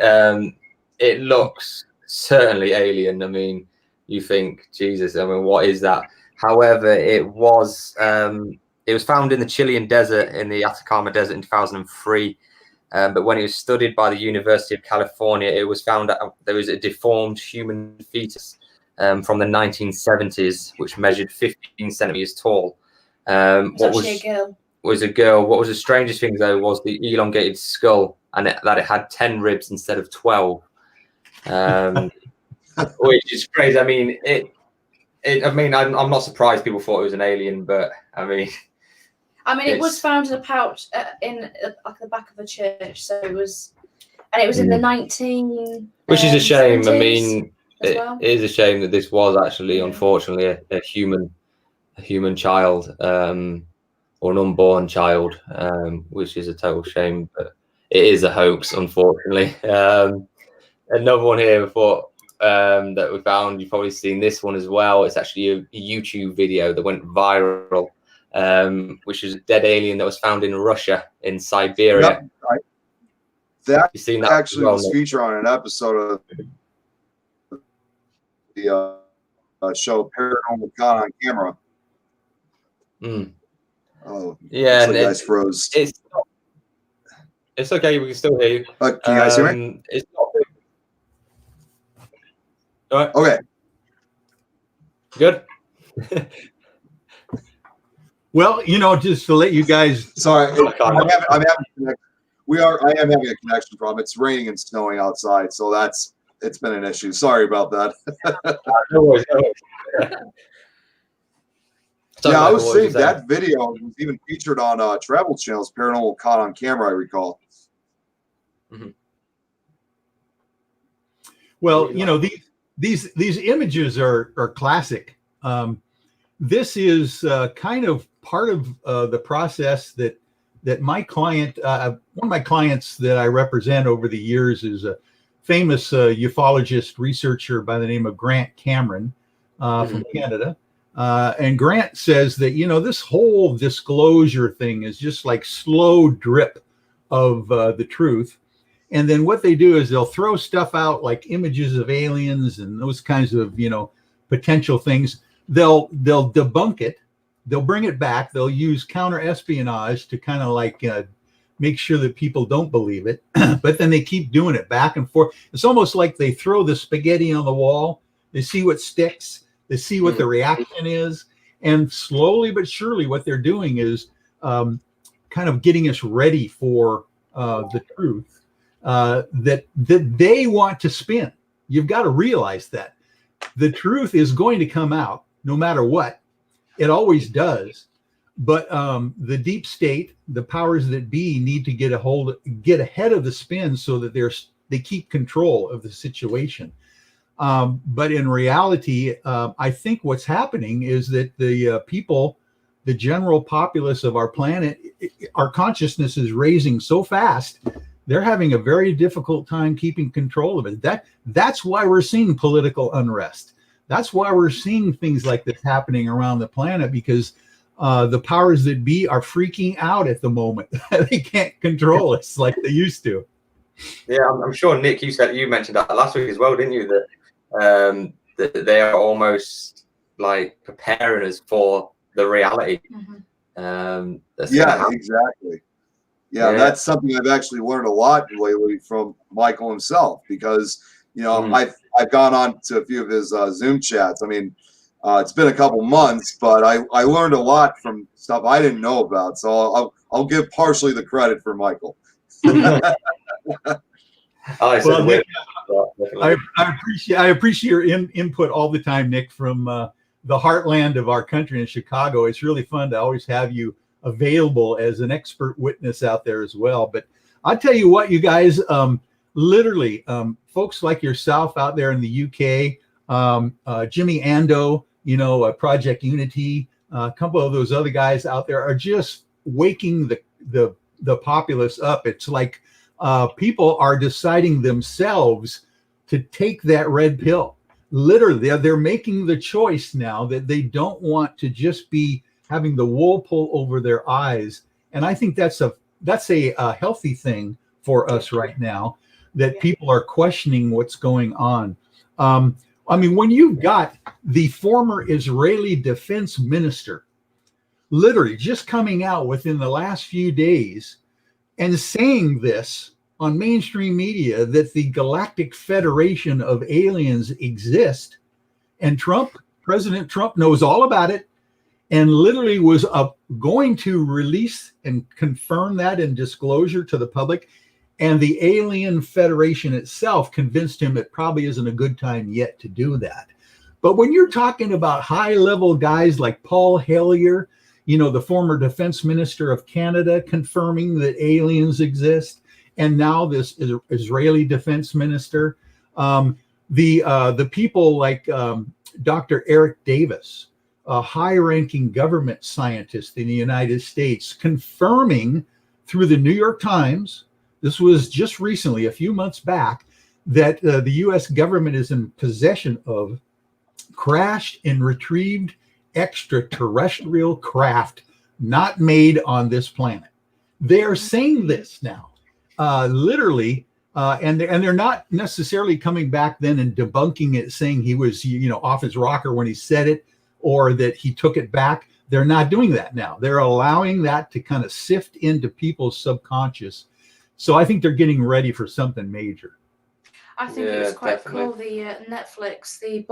it looks certainly alien. I mean, you think, Jesus, I mean, what is that? However, it was found in the Chilean desert, in the Atacama Desert in 2003. But when it was studied by the University of California, it was found that there was a deformed human fetus from the 1970s, which measured 15 centimeters tall. Was a girl. What was the strangest thing though was the elongated skull, and that it had 10 ribs instead of 12, which is crazy. I mean, I'm not surprised people thought it was an alien, but I mean, it was found in a pouch in like the back of a church. So it was, and it was in the 19. Which is a shame. 70s I mean, it is a shame that this was actually, unfortunately, a human child. Or an unborn child, which is a total shame, but it is a hoax, unfortunately. Another one here that we found, you've probably seen this one as well. It's actually a YouTube video that went viral, which is a dead alien that was found in Russia, in Siberia. That You've seen that actually was featured on an episode of the show Paranormal Caught on Camera. Oh, yeah, and guys froze. It's okay. We can still hear you. Can you guys hear me? It's not big. All right. Okay. Good. Well, just to let you guys. Sorry, I am having a connection problem. It's raining and snowing outside, so it's been an issue. Sorry about that. No worries. Yeah, I was saying that video was even featured on Travel Channel's Paranormal Caught on Camera, I recall. Mm-hmm. Well, these images are classic. this is kind of part of the process that my client, one of my clients that I represent over the years, is a famous ufologist researcher by the name of Grant Cameron from Canada. And Grant says that, this whole disclosure thing is just like slow drip of the truth. And then what they do is they'll throw stuff out like images of aliens and those kinds of, potential things. They'll debunk it. They'll bring it back. They'll use counter espionage to kind of like make sure that people don't believe it. But then they keep doing it back and forth. It's almost like they throw the spaghetti on the wall. They see what sticks. They see what the reaction is. And slowly but surely what they're doing is kind of getting us ready for the truth that they want to spin. You've got to realize that the truth is going to come out no matter what. It always does. But the deep state, the powers that be, need to get ahead of the spin so that they keep control of the situation. But in reality, I think what's happening is that the people, the general populace of our planet, our consciousness is raising so fast, they're having a very difficult time keeping control of it. That's why we're seeing political unrest. That's why we're seeing things like this happening around the planet, because the powers that be are freaking out at the moment. They can't control us like they used to. Yeah, I'm sure, Nick, you mentioned that last week as well, didn't you? That they are almost like preparing us for the reality. Exactly. Yeah, that's something I've actually learned a lot lately from Michael himself, because I've gone on to a few of his Zoom chats. I mean, it's been a couple months, but I learned a lot from stuff I didn't know about. So I'll give partially the credit for Michael. Well, Nick, I appreciate your input all the time, Nick, from the heartland of our country in Chicago. It's really fun to always have you available as an expert witness out there as well. But I'll tell you what, you guys, literally, folks like yourself out there in the UK, Jimmy Ando, Project Unity, a couple of those other guys out there are just waking the populace up. It's like people are deciding themselves to take that red pill. Literally, they're making the choice now that they don't want to just be having the wool pull over their eyes. And I think that's a healthy thing for us right now, that people are questioning what's going on. I mean, when you've got the former Israeli defense minister literally just coming out within the last few days and saying this on mainstream media, that the Galactic Federation of aliens exist, and President Trump knows all about it, and literally was going to release and confirm that in disclosure to the public. And the Alien Federation itself convinced him it probably isn't a good time yet to do that. But when you're talking about high-level guys like Paul Hellyer, the former defense minister of Canada, confirming that aliens exist, and now this Israeli defense minister, the people like Dr. Eric Davis, a high-ranking government scientist in the United States, confirming through the New York Times, this was just recently, a few months back, that the U.S. government is in possession of crashed and retrieved extraterrestrial craft not made on this planet. They are saying this now, literally, and they're not necessarily coming back then and debunking it, saying he was, off his rocker when he said it, or that he took it back. They're not doing that now. They're allowing that to kind of sift into people's subconscious. So I think they're getting ready for something major. I think it was quite cool, the Netflix, the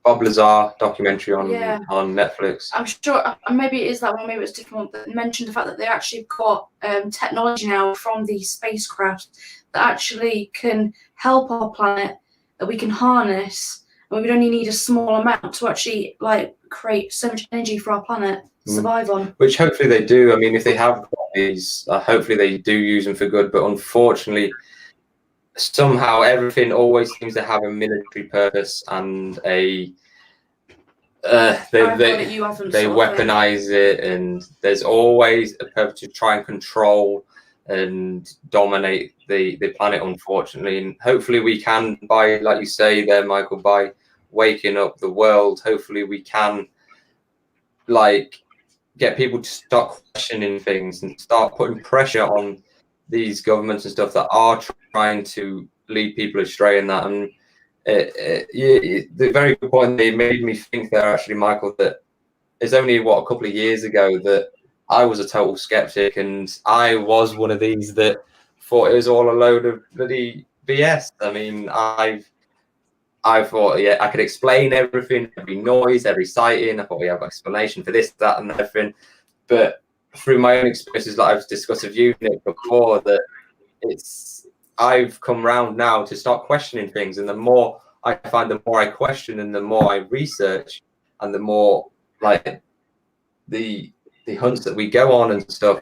Bob Lazar documentary on Netflix. I'm sure maybe it is that one, maybe it's a different one, that mentioned the fact that they actually got technology now from the spacecraft that actually can help our planet, that we can harness, and we would only need a small amount to actually create so much energy for our planet to survive on. Which hopefully they do. I mean, if they have got these, hopefully they do use them for good. But unfortunately, somehow everything always seems to have a military purpose and a they I've got it, you haven't, they sort of thing. weaponize it, and there's always a purpose to try and control and dominate the planet, unfortunately. And hopefully we can, by, like you say there, Michael, by waking up the world, hopefully we can like get people to start questioning things and start putting pressure on these governments and stuff that are trying to lead people astray in that. And the very good point they made me think there, actually, Michael, that it's only a couple of years ago that I was a total skeptic, and I was one of these that thought it was all a load of bloody BS. I mean, I thought, yeah, I could explain everything, every noise, every sighting. I thought, yeah, I've got an explanation for this, that, and everything. But through my own experiences that I've discussed with you, Nick, before, that I've come round now to start questioning things, and the more I find, the more I question, and the more I research, and the more like the hunts that we go on and stuff,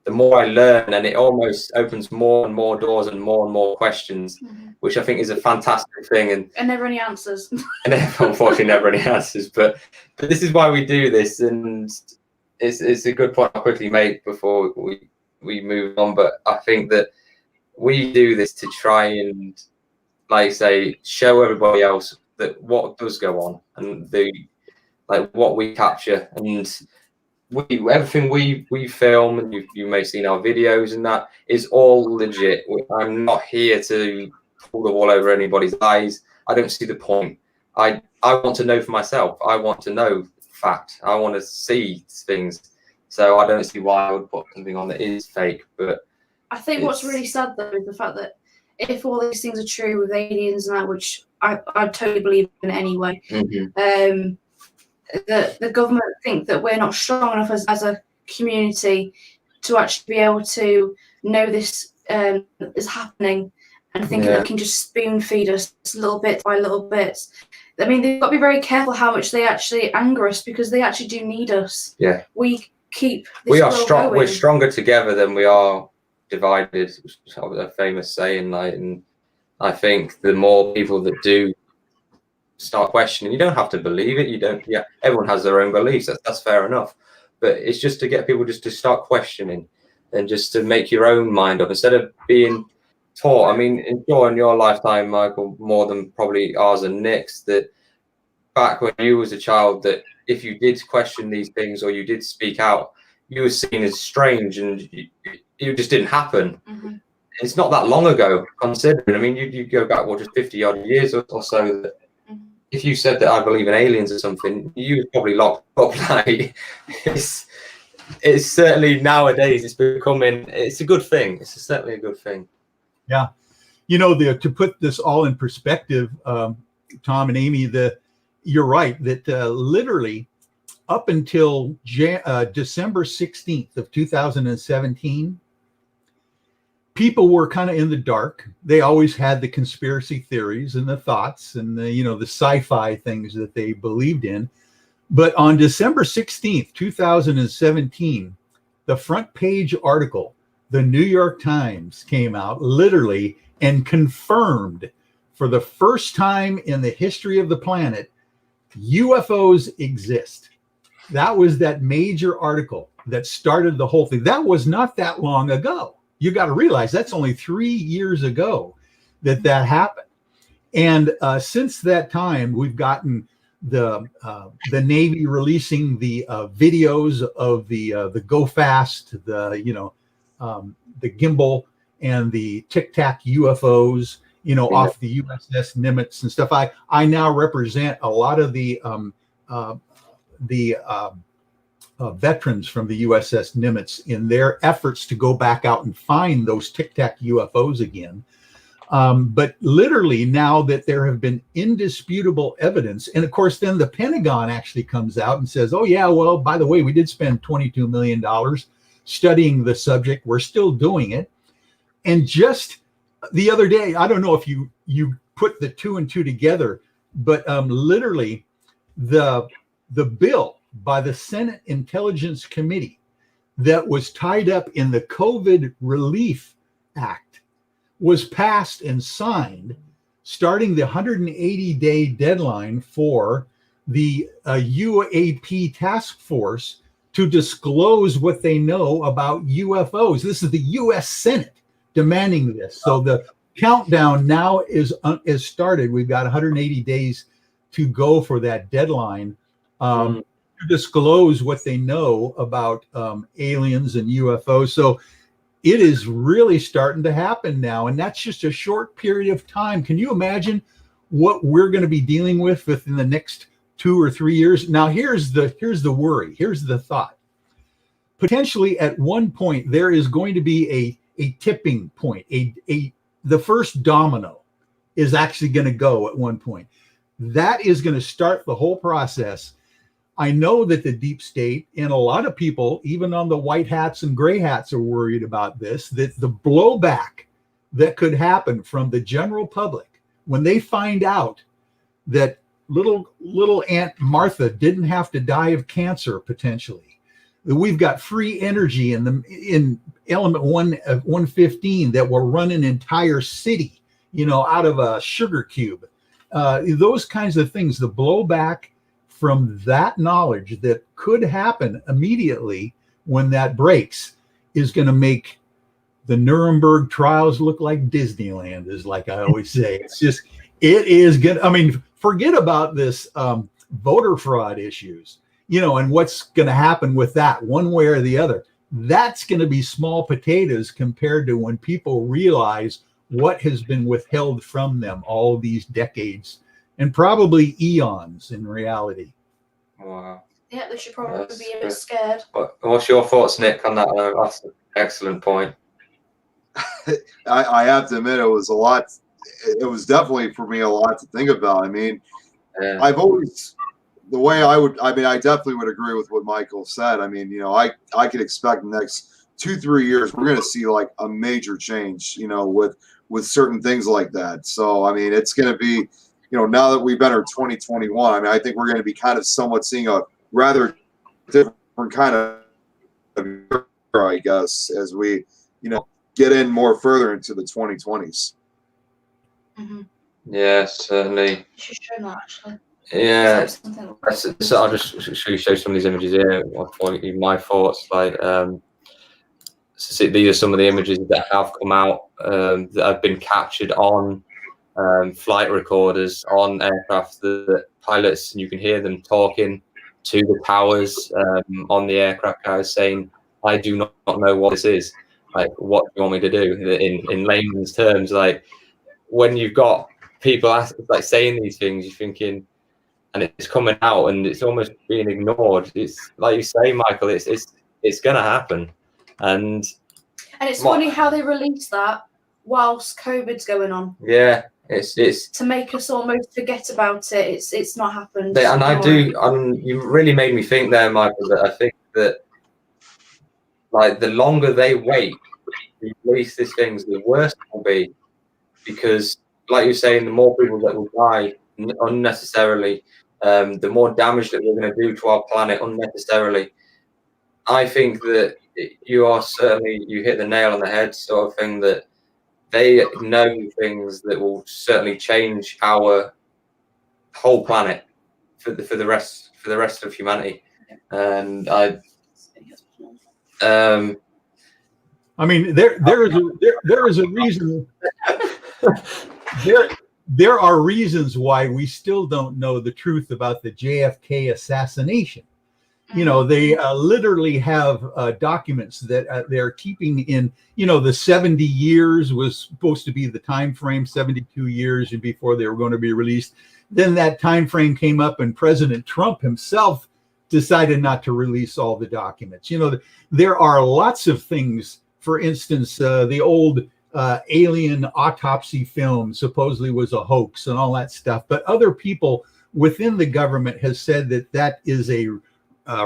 the more I learn, and it almost opens more and more doors and more questions, which I think is a fantastic thing. And never any answers. And unfortunately, never any answers. But this is why we do this, and it's a good point I'll quickly make before we move on. But I think that we do this to try and, like say, show everybody else that what does go on, and what we capture, and everything we film, and you may have seen our videos, and that is all legit. I'm not here to pull the wool over anybody's eyes. I don't see the point. I want to know for myself. I want to know fact. I want to see things. So I don't see why I would put something on that is fake. But I think what's really sad though is the fact that if all these things are true with aliens and that, which I totally believe in anyway, the government think that we're not strong enough as a community to actually be able to know this is happening, and think that they can just spoon feed us little bit by little bits. I mean, they've got to be very careful how much they actually anger us, because they actually do need us. Yeah, we keep this we are world strong. going. We're stronger together than we are divided. A famous saying, and I think the more people that do start questioning, you don't have to believe it. You don't. Yeah, everyone has their own beliefs. That's fair enough. But it's just to get people just to start questioning, and just to make your own mind up instead of being taught. I mean, enjoy in your lifetime, Michael, more than probably ours and Nick's, that back when you was a child, that if you did question these things or you did speak out, you were seen as strange, and it just didn't happen. It's not that long ago, considering. I mean, you go back, just 50 odd years or so, that if you said that I believe in aliens or something, you was probably locked up. Like, it's certainly nowadays it's becoming, it's a good thing. It's certainly a good thing. Yeah. To put this all in perspective, Tom and Amy, you're right that literally up until December 16th of 2017, people were kind of in the dark. They always had the conspiracy theories and the thoughts and the sci-fi things that they believed in. But on December 16th, 2017, the front page article, the New York Times, came out literally and confirmed for the first time in the history of the planet, UFOs exist. That was that major article that started the whole thing. That was not that long ago. You got to realize that's only 3 years ago that happened. And since that time, we've gotten the Navy releasing the videos of the Go Fast, the gimbal and the Tic Tac UFOs, off the USS Nimitz and stuff. I now represent a lot of the veterans from the USS Nimitz in their efforts to go back out and find those Tic Tac UFOs again. But literally, now that there have been indisputable evidence, and of course, then the Pentagon actually comes out and says, oh, yeah, well, by the way, we did spend $22 million studying the subject. We're still doing it. And just the other day, I don't know if you put the two and two together, but literally the bill by the Senate Intelligence Committee that was tied up in the COVID Relief Act was passed and signed, starting the 180-day deadline for the UAP task force to disclose what they know about UFOs. This is the U.S. Senate demanding this. So the countdown now is started. We've got 180 days to go for that deadline to disclose what they know about aliens and UFOs. So it is really starting to happen now, and that's just a short period of time. Can you imagine what we're going to be dealing with within the next 2 or 3 years? Now, here's the worry. Here's the thought. Potentially, at one point, there is going to be a tipping point. The first domino is actually going to go at one point. That is going to start the whole process. I know that the deep state and a lot of people, even on the white hats and gray hats, are worried about this, that the blowback that could happen from the general public when they find out that little Aunt Martha didn't have to die of cancer potentially, that we've got free energy in element 115 that will run an entire city, out of a sugar cube. Those kinds of things, the blowback from that knowledge that could happen immediately when that breaks is going to make the Nuremberg trials look like Disneyland, is like I always say. It's just, it is good. I mean, forget about this voter fraud issues, and what's going to happen with that one way or the other. That's going to be small potatoes compared to when people realize what has been withheld from them all these decades and probably eons in reality. Wow. Yeah, they should probably be a bit scared. What's your thoughts, Nick, on that? That's an excellent point. I have to admit, it was a lot. It was definitely for me a lot to think about. I mean, Yeah. I've always, I definitely would agree with what Michael said. I mean, I could expect the next 2-3 years, we're going to see like a major change, with certain things like that. So, I mean, it's going to be, now that we've entered 2021, I mean, I think we're going to be kind of somewhat seeing a rather different kind of, I guess, as we, get in more further into the 2020s. Mm-hmm. Yeah, certainly. You should show that, actually. Yeah. So I'll just show some of these images here. My thoughts, so these are some of the images that have come out that have been captured on flight recorders on aircraft. The pilots, and you can hear them talking to the towers on the aircraft carriers, saying, "I do not know what this is. Like, what do you want me to do?" In layman's terms, like when you've got people saying these things, you're thinking, and it's coming out, and it's almost being ignored. It's like you say, Michael. It's gonna happen. And it's funny how they release that whilst COVID's going on. Yeah, it's to make us almost forget about it. It's not happened. You really made me think there, Michael, that I think that the longer they wait to release these things, the worse it will be, because like you're saying, the more people that will die unnecessarily, the more damage that we're going to do to our planet unnecessarily. I think that you hit the nail on the head, sort of thing, that they know things that will certainly change our whole planet for the rest of humanity. And there is a reason. There are reasons why we still don't know the truth about the JFK assassination. They literally have documents that they're keeping in, the 70 years was supposed to be the time frame, 72 years and before they were going to be released. Then that time frame came up and President Trump himself decided not to release all the documents. There are lots of things. For instance, the old alien autopsy film supposedly was a hoax and all that stuff. But other people within the government has said that is a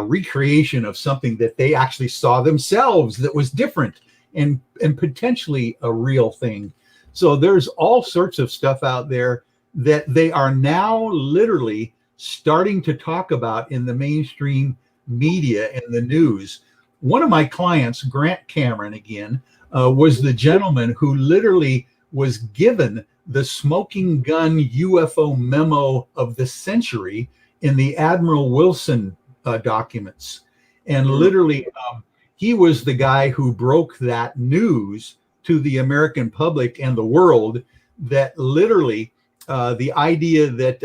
recreation of something that they actually saw themselves that was different and potentially a real thing. So there's all sorts of stuff out there that they are now literally starting to talk about in the mainstream media and the news. One of my clients, Grant Cameron, again, was the gentleman who literally was given the smoking gun UFO memo of the century in the Admiral Wilson documents. And literally, he was the guy who broke that news to the American public and the world, that literally the idea that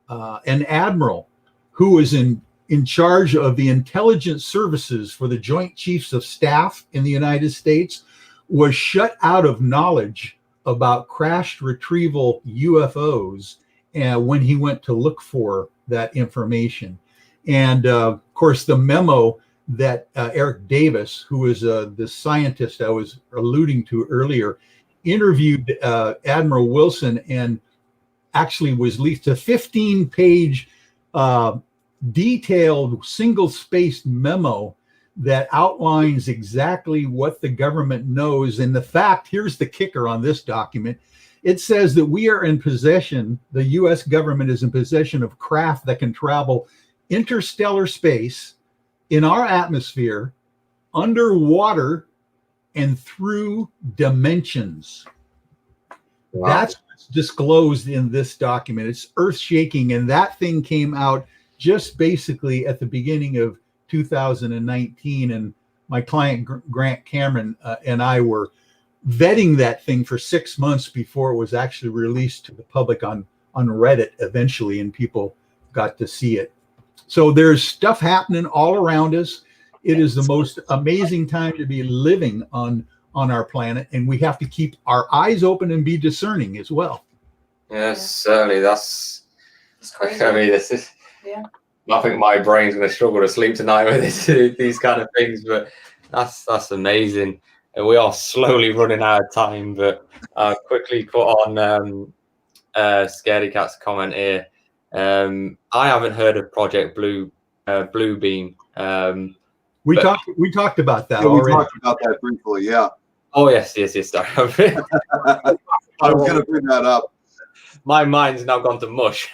an admiral who was in charge of the intelligence services for the Joint Chiefs of Staff in the United States was shut out of knowledge about crashed retrieval UFOs when he went to look for that information. And of course, the memo that Eric Davis, who was the scientist I was alluding to earlier, interviewed Admiral Wilson, and actually was leaked a 15-page detailed single-spaced memo that outlines exactly what the government knows. And the fact, here's the kicker on this document, it says that we are in possession, the US government is in possession of craft that can travel interstellar space, in our atmosphere, underwater, and through dimensions. Wow. That's what's disclosed in this document. It's earth-shaking, and that thing came out just basically at the beginning of 2019, and my client Grant Cameron and I were vetting that thing for 6 months before it was actually released to the public on Reddit eventually, and people got to see it. So there's stuff happening all around us. It is the most amazing time to be living on our planet, and we have to keep our eyes open and be discerning as well. Yes, certainly. That's crazy. I mean, this is. Yeah. I think my brain's going to struggle to sleep tonight with these kind of things, but that's amazing. And we are slowly running out of time, but I'll quickly put on Scaredy Cat's comment here. I haven't heard of Project Blue Beam. We talked about that we already. talked about that briefly, yeah. Oh yes. Sorry. I was going to bring that up. My mind's now gone to mush.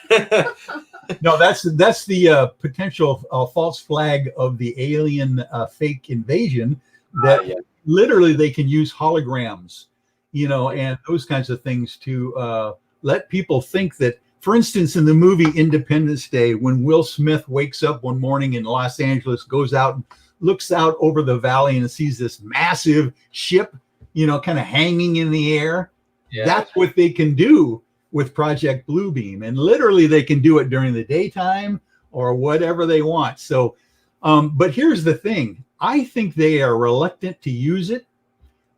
No, that's the potential false flag of the alien fake invasion, that literally they can use holograms, and those kinds of things to let people think that, for instance, in the movie Independence Day, when Will Smith wakes up one morning in Los Angeles, goes out and looks out over the valley and sees this massive ship, kind of hanging in the air. Yeah. That's what they can do with Project Bluebeam, and literally they can do it during the daytime or whatever they want. So, but here's the thing. I think they are reluctant to use it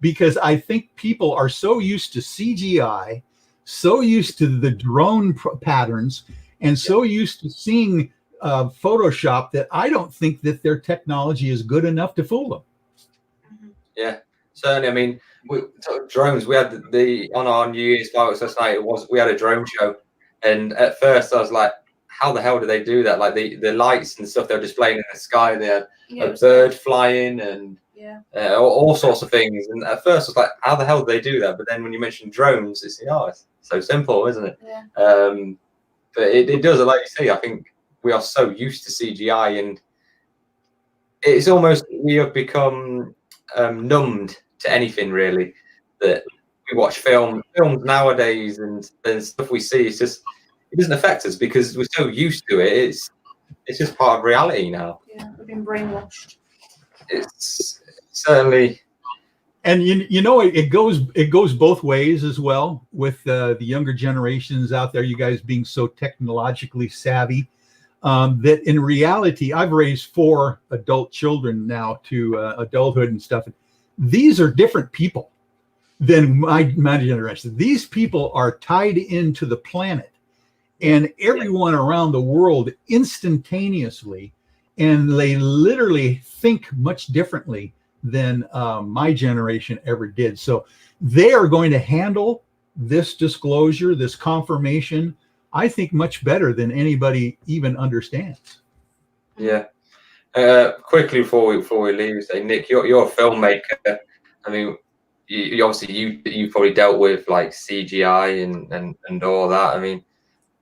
because I think people are so used to CGI, so used to the drone patterns, and so used to seeing Photoshop that I don't think that their technology is good enough to fool them. Yeah, certainly. I mean, drones. We had on our New Year's fireworks last night. We had a drone show, and at first I was like, "How the hell do they do that?" Like the lights and stuff they're displaying in the sky. They had a bird flying and all sorts of things. And at first I was like, "How the hell do they do that?" But then when you mention drones, it's so simple, isn't it? Yeah. But it does, like you say. I think we are so used to CGI, and it's almost we have become numbed to anything really, that we watch films nowadays, and stuff we see, it's just, it doesn't affect us because we're so used to it. It's just part of reality now. Yeah, we've been brainwashed. It's certainly, and it goes both ways as well, with the younger generations out there, you guys being so technologically savvy, that in reality, I've raised 4 adult children now to adulthood and stuff. These are different people than my generation. These people are tied into the planet and everyone around the world instantaneously, and they literally think much differently than my generation ever did. So they are going to handle this disclosure, this confirmation, I think, much better than anybody even understands. Yeah. Quickly before we leave, say, Nick, you're a filmmaker. I mean, you obviously you probably dealt with like CGI and all that. I mean,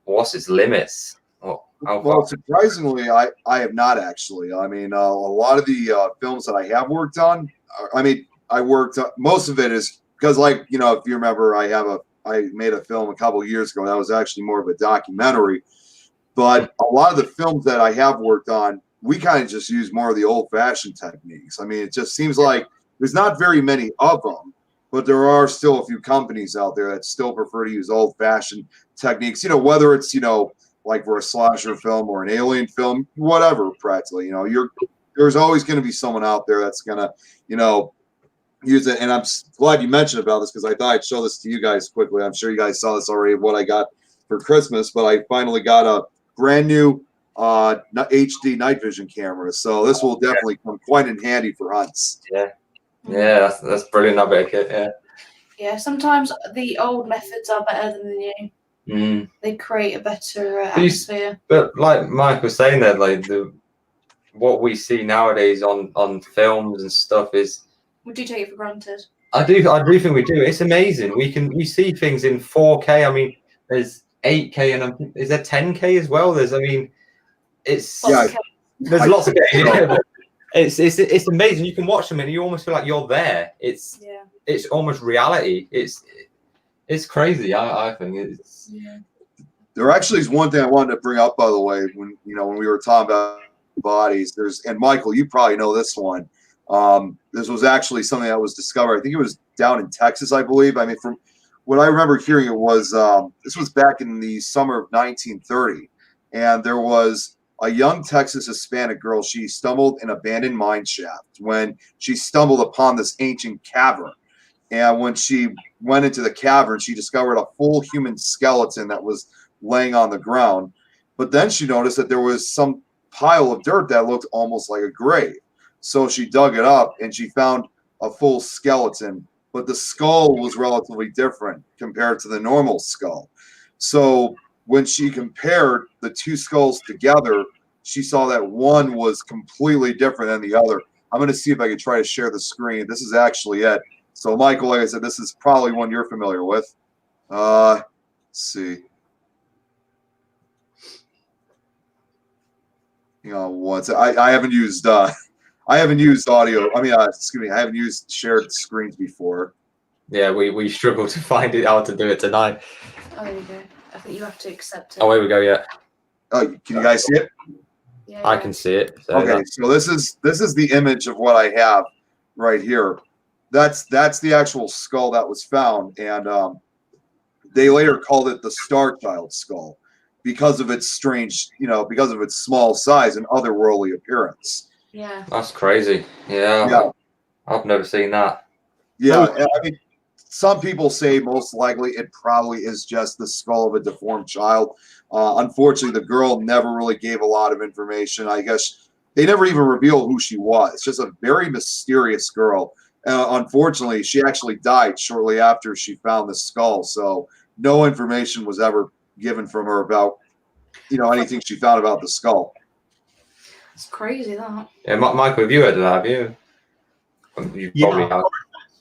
what's its limits? Well, surprisingly, I have not actually. I mean, a lot of the films that I have worked on, I worked most of it is because, like, if you remember, I made a film a couple of years ago that was actually more of a documentary. But a lot of the films that I have worked on, we kind of just use more of the old-fashioned techniques. I mean, it just seems like there's not very many of them, but there are still a few companies out there that still prefer to use old-fashioned techniques, you know, whether it's, you know, like for a slasher film or an alien film, whatever, practically, you know, there's always going to be someone out there that's going to, you know, use it. And I'm glad you mentioned about this because I thought I'd show this to you guys quickly. I'm sure you guys saw this already, what I got for Christmas, but I finally got a brand new HD night vision camera. So this will definitely come quite in handy for hunts. Yeah, that's brilliant. I bet it. Yeah. Yeah, sometimes the old methods are better than the new. They create a better atmosphere. But like Mike was saying there, like what we see nowadays on films and stuff is, We do take it for granted. I do think we do. It's amazing. We see things in 4K. I mean, there's 8K and is there 10K as well? There's there's lots of games. It's amazing. You can watch them and you almost feel like you're there. It's almost reality. It's crazy. I think it's. Yeah. There actually is one thing I wanted to bring up, by the way, when we were talking about bodies. And Michael, you probably know this one. This was actually something that was discovered. I think it was down in Texas, I believe. I mean, from what I remember hearing, it was this was back in the summer of 1930, and there was a young Texas Hispanic girl. She stumbled in an abandoned mine shaft when she stumbled upon this ancient cavern. And when she went into the cavern, she discovered a full human skeleton that was laying on the ground. But then she noticed that there was some pile of dirt that looked almost like a grave. So she dug it up and she found a full skeleton, but the skull was relatively different compared to the normal skull. So when she compared the two skulls together, she saw that one was completely different than the other. I'm going to see if I can try to share the screen. This is actually it. So, Michael, like I said, this is probably one you're familiar with. Let's see. You know, I haven't used audio. I mean, excuse me, I haven't used shared screens before. Yeah, we struggle to find it how to do it tonight. Oh, there you go. I think you have to accept it. Oh, here we go. Yeah. Oh, can you guys see it? Yeah, I can see it. So Okay, so this is the image of what I have right here. That's the actual skull that was found, and they later called it the Star Child skull because of its strange, because of its small size and otherworldly appearance. Yeah. That's crazy. Yeah. I've never seen that. Yeah, I mean, some people say most likely it probably is just the skull of a deformed child. Unfortunately, the girl never really gave a lot of information. I guess they never even revealed who she was. Just a very mysterious girl. Unfortunately, she actually died shortly after she found the skull. So no information was ever given from her about, anything she found about the skull. It's crazy, that. Yeah, Michael, have you heard of that? Have you? You probably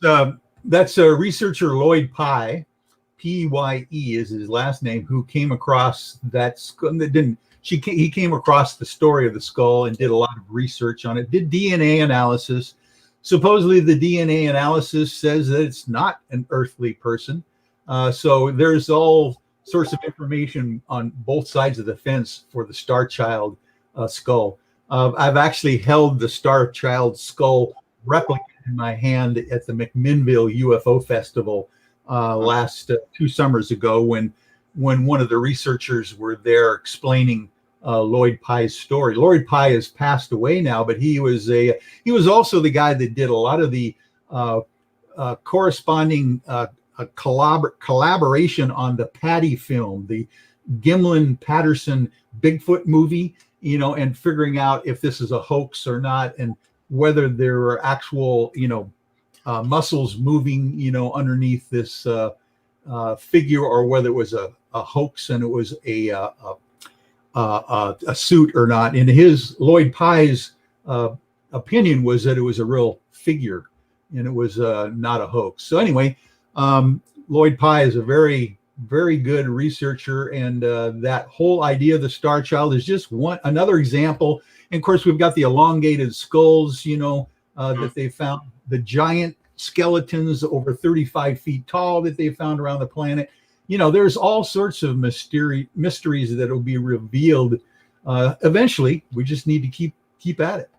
have. That's a researcher Lloyd Pye, P-Y-E is his last name, who came across that skull. He came across the story of the skull and did a lot of research on it, did DNA analysis. Supposedly the DNA analysis says that it's not an earthly person. So there's all sorts of information on both sides of the fence for the Star Child skull. I've actually held the Star Child skull replica in my hand at the McMinnville UFO Festival last 2 summers ago when one of the researchers were there explaining Lloyd Pye's story. Lloyd Pye has passed away now, but he was also the guy that did a lot of the corresponding collaboration on the Patty film, the Gimlin-Patterson Bigfoot movie, and figuring out if this is a hoax or not, and whether there are actual, muscles moving, underneath this figure, or whether it was a hoax and it was a suit or not. And Lloyd Pye's opinion was that it was a real figure and it was not a hoax. So anyway, Lloyd Pye is a very, very good researcher, and that whole idea of the Star Child is just another example. And of course, we've got the elongated skulls, that they found, the giant skeletons over 35 feet tall that they found around the planet. there's all sorts of mysteries that will be revealed eventually. We just need to keep at it.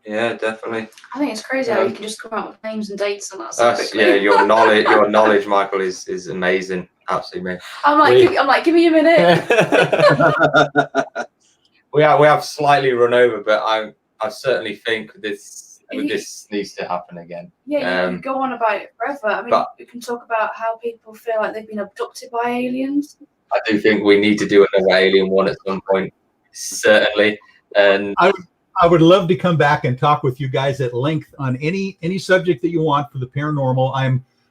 Yeah, definitely. I think it's crazy how you can just come out with names and dates and that so quickly. Yeah, your knowledge, Michael, is amazing. Absolutely, mate. I'm like, give me a minute. we have slightly run over, but I certainly think this needs to happen again. Yeah, you could go on about it forever. I mean, we can talk about how people feel like they've been abducted by aliens. I do think we need to do another alien one at some point, certainly. And I would love to come back and talk with you guys at length on any subject that you want for the paranormal.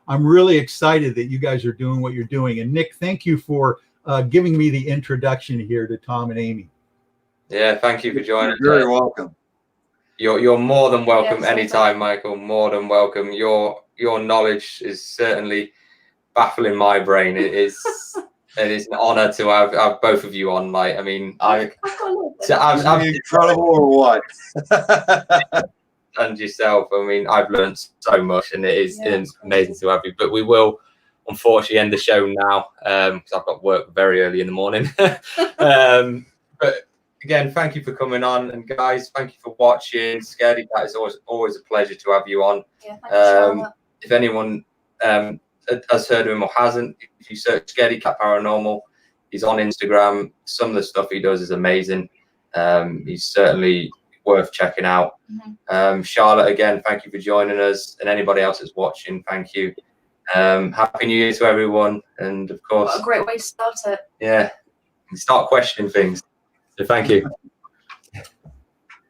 I'm really excited that you guys are doing what you're doing. And Nick, thank you for giving me the introduction here to Tom and Amy. Yeah, thank you for joining. You're very welcome. You're more than welcome anytime, Michael. More than welcome. Your knowledge is certainly baffling my brain. It is an honor to have both of you on. Like, I mean, I'm incredible or what? And yourself. I mean, I've learned so much, and it is amazing to have you. But we will unfortunately end the show now because I've got work very early in the morning. But again, thank you for coming on, and guys, thank you for watching. Scaredy Cat is always a pleasure to have you on. Yeah, thank you. If anyone has heard of him or hasn't, if you search Scaredy Cat Paranormal, he's on Instagram. Some of the stuff he does is amazing. He's certainly worth checking out. Charlotte, again, thank you for joining us, and anybody else that's watching, thank you. Happy New Year to everyone, and of course, what a great way to start it. Yeah, and start questioning things. So thank you.